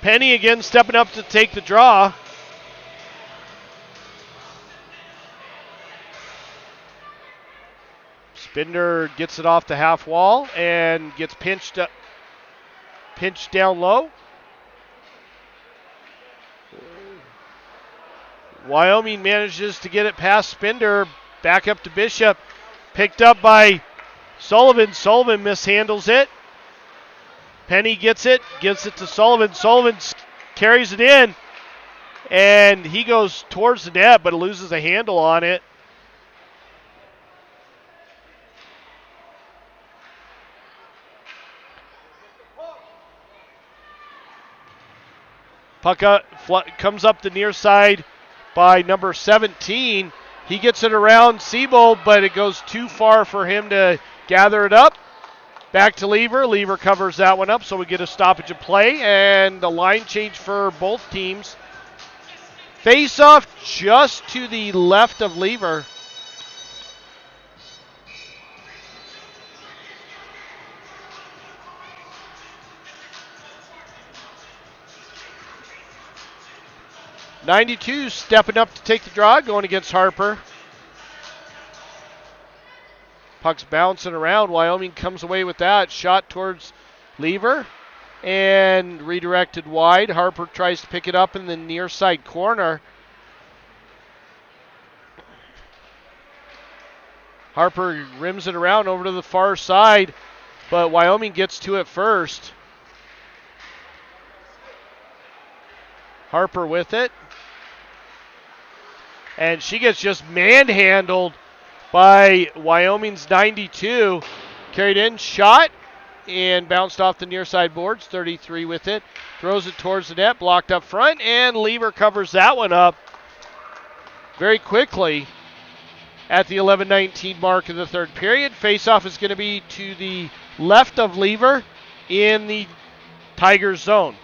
Penny again stepping up to take the draw. Spinder gets it off the half wall and gets pinched down low. Wyoming manages to get it past Spinder, back up to Bishop. Picked up by Sullivan. Sullivan mishandles it. Penny gets it, gives it to Sullivan. Sullivan carries it in, and he goes towards the net, but loses a handle on it. Puck comes up the near side by number 17. He gets it around Siebold, but it goes too far for him to gather it up. Back to Lever. Lever covers that one up, so we get a stoppage of play and the line change for both teams. Face off just to the left of Lever. 92 stepping up to take the draw, going against Harper. Puck's bouncing around. Wyoming comes away with that. Shot towards Lever and redirected wide. Harper tries to pick it up in the near side corner. Harper rims it around over to the far side, but Wyoming gets to it first. Harper with it. And she gets just manhandled by Wyoming's 92. Carried in, shot, and bounced off the near side boards. 33 with it. Throws it towards the net, blocked up front, and Lever covers that one up very quickly at the 11:19 mark of the third period. Face-off is going to be to the left of Lever in the Tigers zone.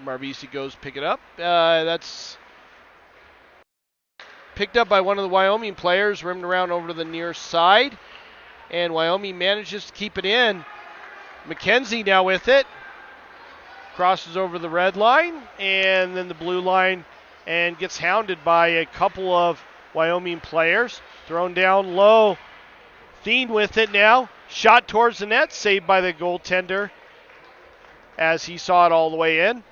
Marvisi goes pick it up. That's picked up by one of the Wyoming players, rimmed around over to the near side, and Wyoming manages to keep it in. McKenzie now with it. Crosses over the red line and then the blue line and gets hounded by a couple of Wyoming players. Thrown down low. Thien with it now. Shot towards the net, saved by the goaltender as he saw it all the way in.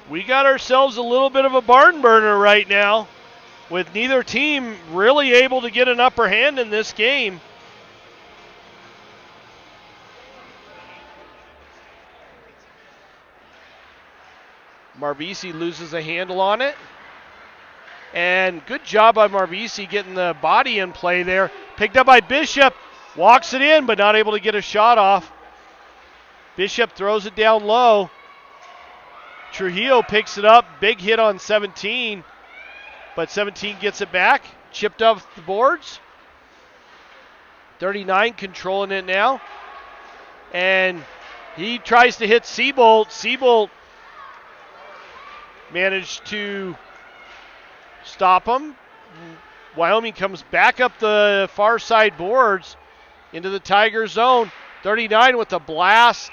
We got ourselves a little bit of a barn burner right now, with neither team really able to get an upper hand in this game. Marvisi loses a handle on it. And good job by Marvisi getting the body in play there. Picked up by Bishop. Walks it in, but not able to get a shot off. Bishop throws it down low. Trujillo picks it up. Big hit on 17. But 17 gets it back. Chipped off the boards. 39 controlling it now. And he tries to hit Seabolt. Seabolt managed to stop him. Wyoming comes back up the far side boards into the Tiger zone. 39 with a blast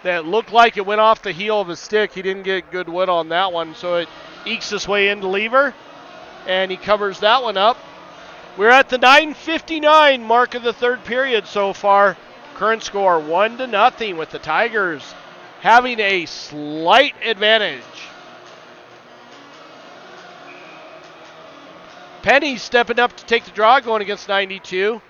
that looked like it went off the heel of his stick. He didn't get good wood on that one, so it ekes his way into Lever, and he covers that one up. We're at the 9:59 mark of the third period so far. Current score 1-0 with the Tigers having a slight advantage. Penny stepping up to take the draw, going against 92.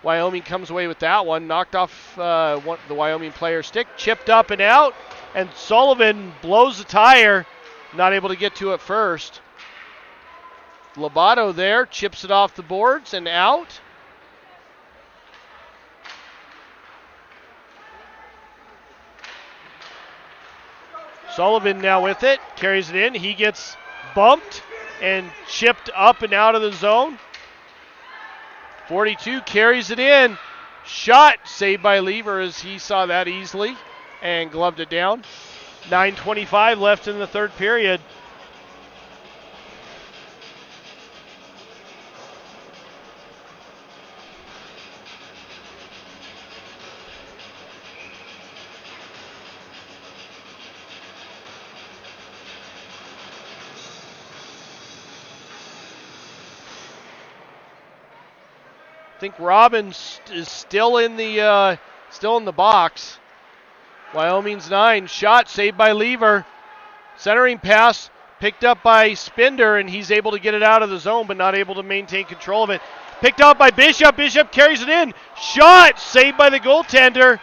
Wyoming comes away with that one. Knocked off the Wyoming player's stick. Chipped up and out. And Sullivan blows the tire. Not able to get to it first. Lobato there. Chips it off the boards and out. Sullivan now with it. Carries it in. He gets bumped and chipped up and out of the zone. 42 carries it in. Shot saved by Lever as he saw that easily and gloved it down. 9:25 left in the third period. I think Robbins is still in the box. Wyoming's 9. Shot saved by Lever. Centering pass picked up by Spinder, and he's able to get it out of the zone, but not able to maintain control of it. Picked up by Bishop. Bishop carries it in. Shot saved by the goaltender,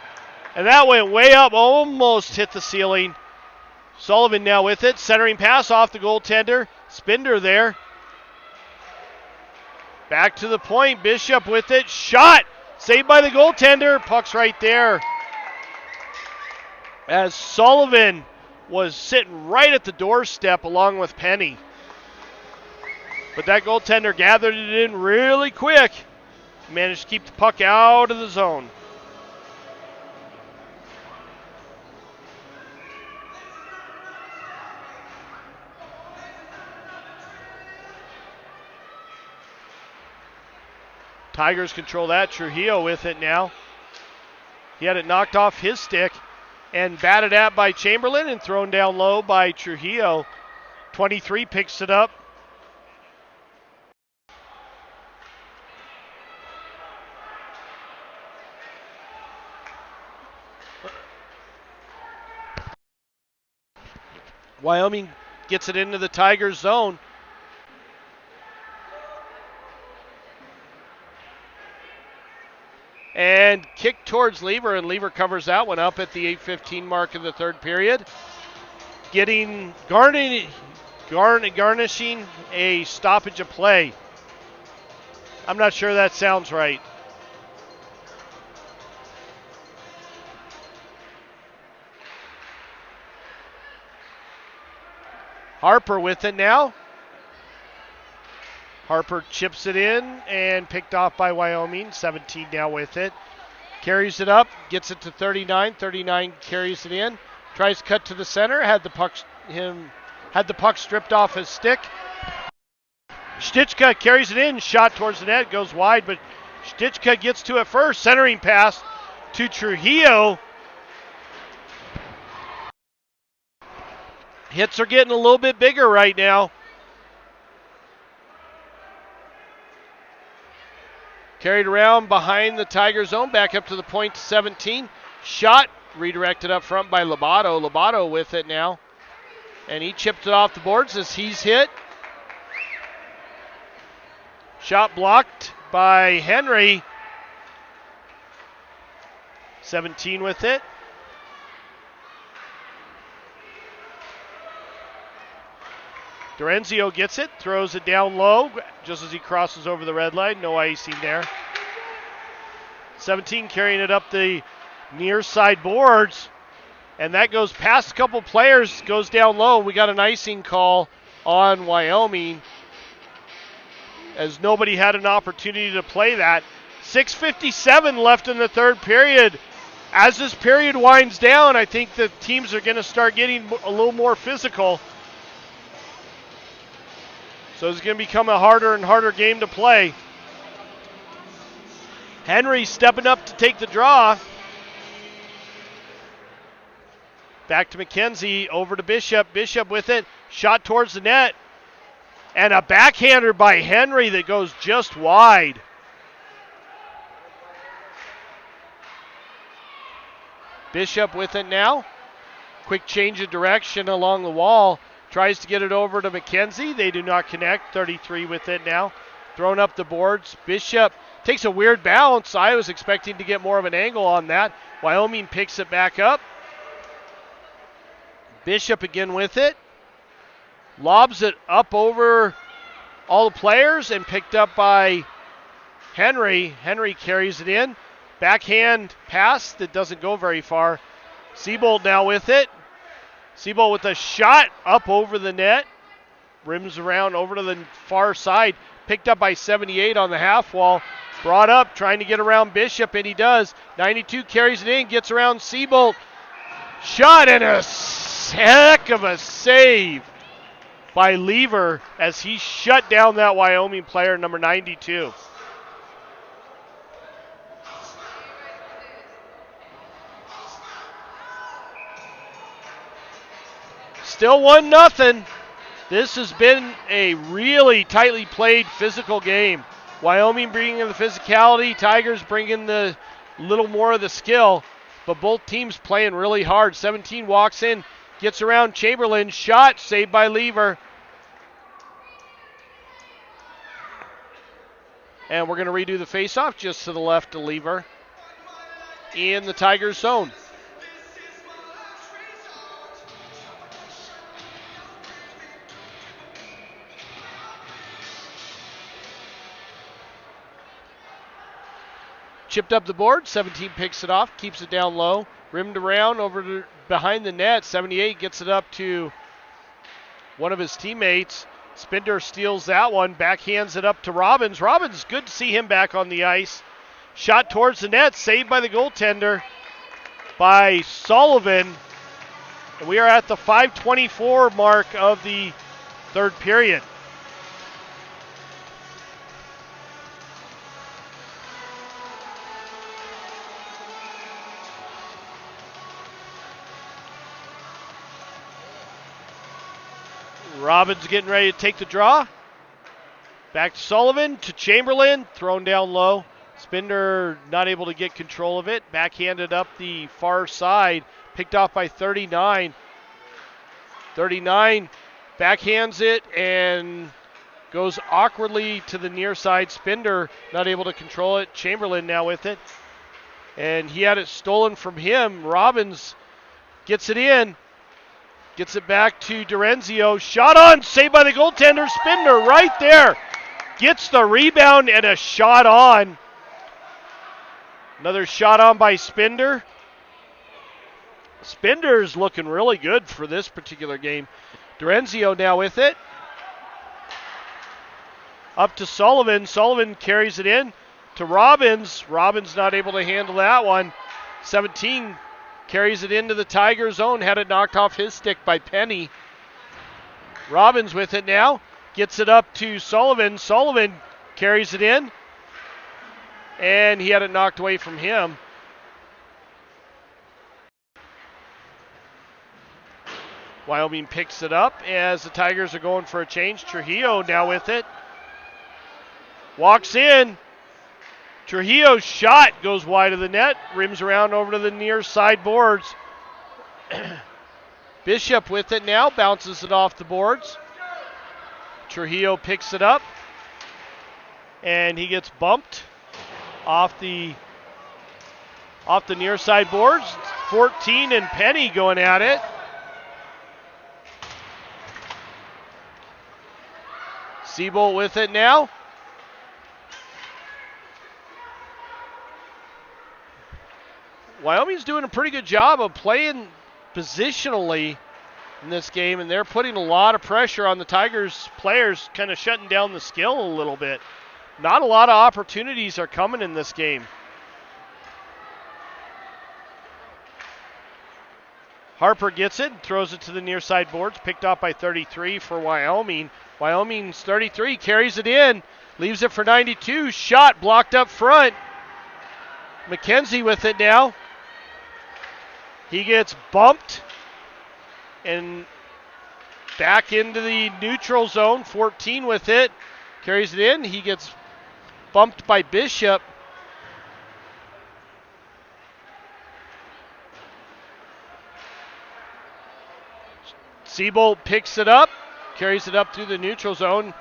and that went way up, almost hit the ceiling. Sullivan now with it. Centering pass off the goaltender. Spinder there. Back to the point, Bishop with it. Shot! Saved by the goaltender. Puck's right there. As Sullivan was sitting right at the doorstep along with Penny. But that goaltender gathered it in really quick. Managed to keep the puck out of the zone. Tigers control that. Trujillo with it now. He had it knocked off his stick and batted at by Chamberlain and thrown down low by Trujillo. 23 picks it up. Wyoming gets it into the Tigers zone. And kick towards Lever, and Lever covers that one up at the 8:15 mark of the third period. Garnishing a stoppage of play. I'm not sure that sounds right. Harper with it now. Harper chips it in and picked off by Wyoming. 17 now with it. Carries it up, gets it to 39. 39 carries it in. Tries to cut to the center. Had the puck stripped off his stick. Stichka carries it in. Shot towards the net. Goes wide, but Stichka gets to it first. Centering pass to Trujillo. Hits are getting a little bit bigger right now. Carried around behind the Tiger zone, back up to the point to 17. Shot redirected up front by Lobato. Lobato with it now. And he chipped it off the boards as he's hit. Shot blocked by Henry. 17 with it. Dorenzio gets it, throws it down low just as he crosses over the red line. No icing there. 17 carrying it up the near side boards. And that goes past a couple players, goes down low. We got an icing call on Wyoming as nobody had an opportunity to play that. 6:57 left in the third period. As this period winds down, I think the teams are going to start getting a little more physical. So it's going to become a harder and harder game to play. Henry stepping up to take the draw. Back to McKenzie, over to Bishop. Bishop with it, shot towards the net. And a backhander by Henry that goes just wide. Bishop with it now. Quick change of direction along the wall. Tries to get it over to McKenzie. They do not connect. 33 with it now. Thrown up the boards. Bishop takes a weird bounce. I was expecting to get more of an angle on that. Wyoming picks it back up. Bishop again with it. Lobs it up over all the players and picked up by Henry. Henry carries it in. Backhand pass that doesn't go very far. Seabold now with it. Seabold with a shot up over the net. Rims around over to the far side. Picked up by 78 on the half wall. Brought up, trying to get around Bishop, and he does. 92 carries it in, gets around Seabold. Shot and a heck of a save by Lever as he shut down that Wyoming player, number 92. Still 1-0. This has been a really tightly played physical game. Wyoming bringing in the physicality, Tigers bringing the little more of the skill, but both teams playing really hard. 17 walks in, gets around Chamberlain, shot, saved by Lever. And we're going to redo the faceoff just to the left of Lever in the Tigers zone. Chipped up the board, 17 picks it off, keeps it down low, rimmed around over to behind the net. 78 gets it up to one of his teammates. Spinder steals that one, backhands it up to Robbins. Robbins, good to see him back on the ice. Shot towards the net, saved by the goaltender by Sullivan. And we are at the 5:24 mark of the third period. Robbins getting ready to take the draw. Back to Sullivan, to Chamberlain, thrown down low. Spinder not able to get control of it. Backhanded up the far side, picked off by 39. 39 backhands it and goes awkwardly to the near side. Spinder not able to control it. Chamberlain now with it. And he had it stolen from him. Robbins gets it in. Gets it back to Dorenzio. Shot on, saved by the goaltender. Spinder right there. Gets the rebound and a shot on. Another shot on by Spinder. Spinder's looking really good for this particular game. Dorenzio now with it. Up to Sullivan. Sullivan carries it in to Robbins. Robbins not able to handle that one. 17 carries it into the Tiger zone. Had it knocked off his stick by Penny. Robbins with it now. Gets it up to Sullivan. Sullivan carries it in. And he had it knocked away from him. Wyoming picks it up as the Tigers are going for a change. Trujillo now with it. Walks in. Trujillo's shot goes wide of the net. Rims around over to the near side boards. Bishop with it now. Bounces it off the boards. Trujillo picks it up. And he gets bumped off the near side boards. 14 and Penny going at it. Seabolt with it now. Wyoming's doing a pretty good job of playing positionally in this game, and they're putting a lot of pressure on the Tigers players, kind of shutting down the skill a little bit. Not a lot of opportunities are coming in this game. Harper gets it, throws it to the near side boards, picked up by 33 for Wyoming. Wyoming's 33, carries it in, leaves it for 92, shot blocked up front. McKenzie with it now. He gets bumped and back into the neutral zone. 14 with it, carries it in. He gets bumped by Bishop. Seabolt picks it up, carries it up through the neutral zone.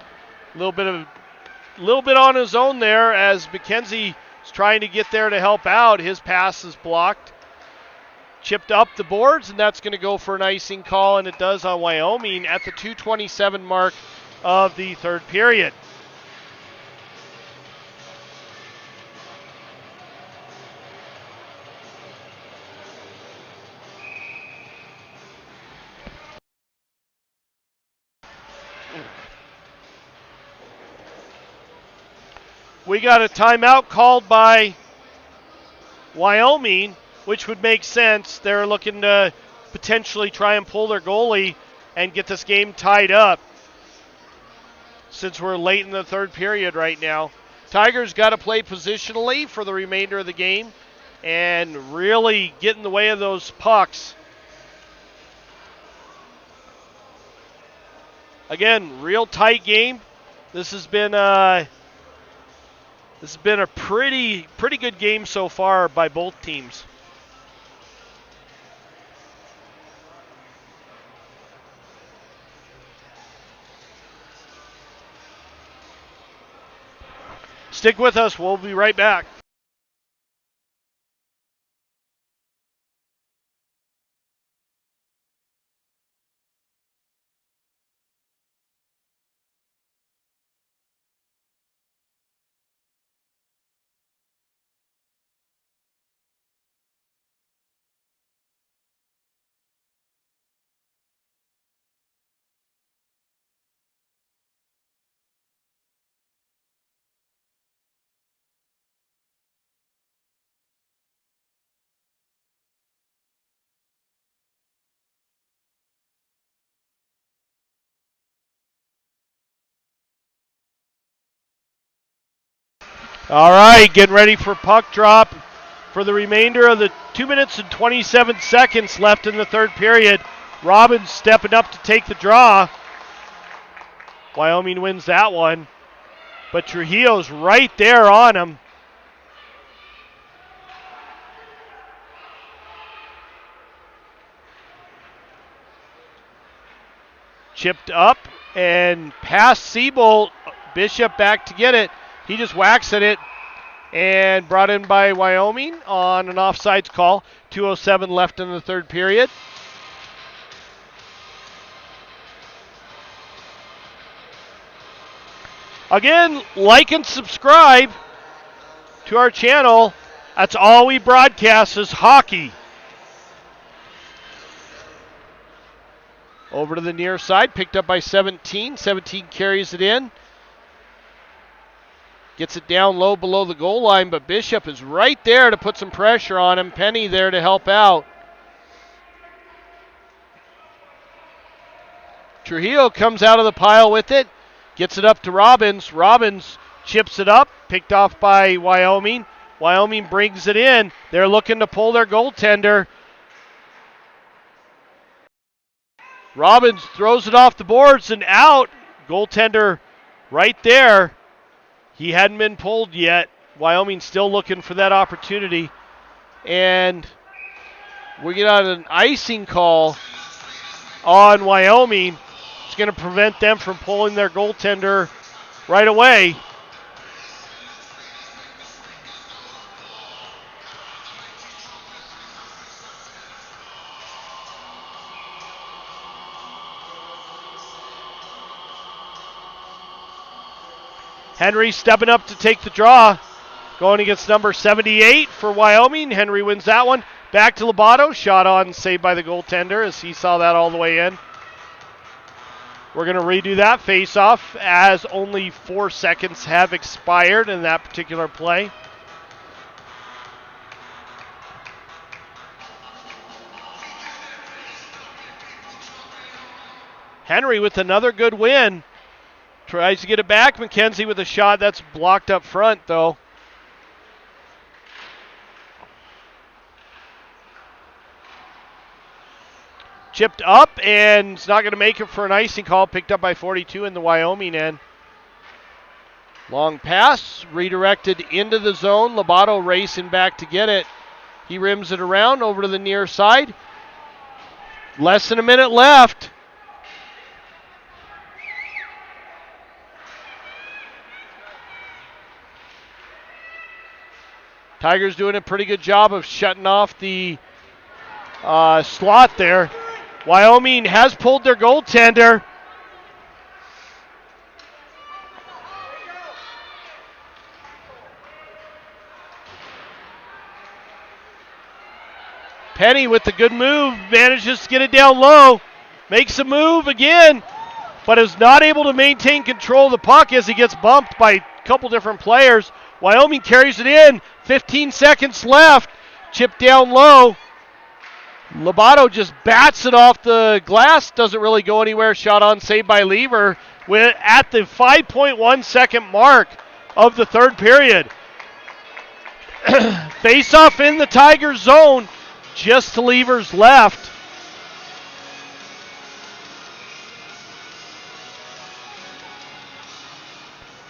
A little bit on his own there as McKenzie is trying to get there to help out. His pass is blocked. Chipped up the boards, and that's going to go for an icing call, and it does on Wyoming at the 2:27 mark of the third period. We got a timeout called by Wyoming, which would make sense. They're looking to potentially try and pull their goalie and get this game tied up since we're late in the third period right now. Tigers got to play positionally for the remainder of the game and really get in the way of those pucks. Again, real tight game. This has been a pretty good game so far by both teams. Stick with us. We'll be right back. All right, getting ready for puck drop for the remainder of the 2 minutes and 27 seconds left in the third period. Robbins stepping up to take the draw. Wyoming wins that one, but Trujillo's right there on him. Chipped up and past Siebold. Bishop back to get it. He just whacks at it and brought in by Wyoming on an offsides call. 2:07 left in the third period. Again, like and subscribe to our channel. That's all we broadcast is hockey. Over to the near side, picked up by 17. 17 carries it in. Gets it down low below the goal line, but Bishop is right there to put some pressure on him. Penny there to help out. Trujillo comes out of the pile with it. Gets it up to Robbins. Robbins chips it up, picked off by Wyoming. Wyoming brings it in. They're looking to pull their goaltender. Robbins throws it off the boards and out. Goaltender right there. He hadn't been pulled yet. Wyoming still looking for that opportunity. And we get out an icing call on Wyoming. It's going to prevent them from pulling their goaltender right away. Henry stepping up to take the draw. Going against number 78 for Wyoming. Henry wins that one. Back to Lobato. Shot on, saved by the goaltender as he saw that all the way in. We're going to redo that face-off as only 4 seconds have expired in that particular play. Henry with another good win. Tries to get it back. McKenzie with a shot. That's blocked up front, though. Chipped up, and it's not going to make it for an icing call. Picked up by 42 in the Wyoming end. Long pass, redirected into the zone. Lobato racing back to get it. He rims it around over to the near side. Less than a minute left. Tigers doing a pretty good job of shutting off the slot there. Wyoming has pulled their goaltender. Penny with the good move, manages to get it down low. Makes a move again, but is not able to maintain control of the puck as he gets bumped by a couple different players. Wyoming carries it in. 15 seconds left. Chipped down low. Lobato just bats it off the glass. Doesn't really go anywhere. Shot on, saved by Lever at the 5.1 second mark of the third period. Face off in the Tigers zone. Just to Lever's left.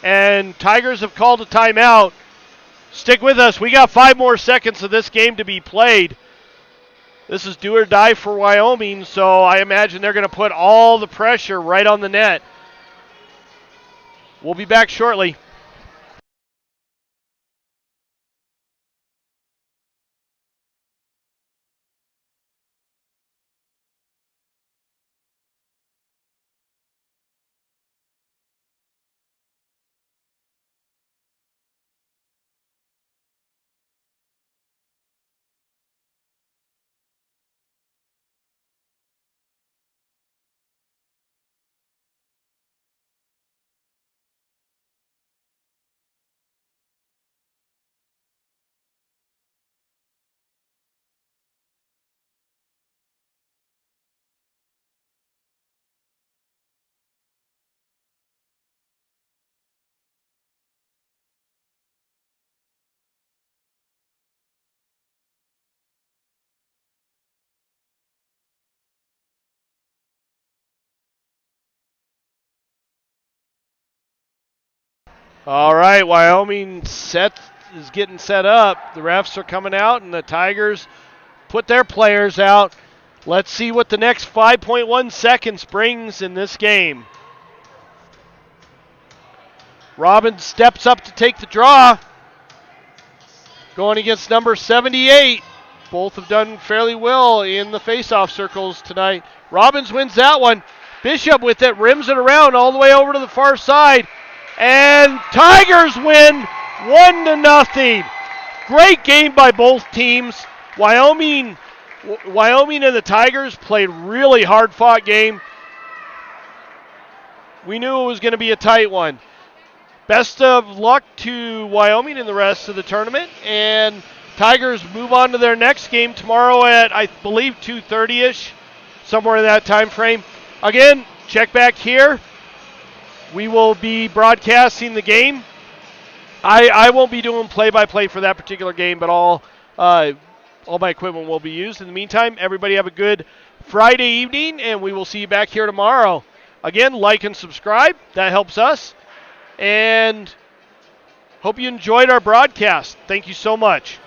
And Tigers have called a timeout. Stick with us. We got 5 more seconds of this game to be played. This is do or die for Wyoming, so I imagine they're going to put all the pressure right on the net. We'll be back shortly. All right, Wyoming is getting set up. The refs are coming out, and the Tigers put their players out. Let's see what the next 5.1 seconds brings in this game. Robbins steps up to take the draw. Going against number 78. Both have done fairly well in the face-off circles tonight. Robbins wins that one. Bishop with it, rims it around all the way over to the far side. And Tigers win 1-0. Great game by both teams. Wyoming and the Tigers played really hard-fought game. We knew it was going to be a tight one. Best of luck to Wyoming in the rest of the tournament. And Tigers move on to their next game tomorrow at, I believe, 2:30-ish, somewhere in that time frame. Again, check back here. We will be broadcasting the game. I won't be doing play-by-play for that particular game, but all my equipment will be used. In the meantime, everybody have a good Friday evening, and we will see you back here tomorrow. Again, like and subscribe. That helps us. And hope you enjoyed our broadcast. Thank you so much.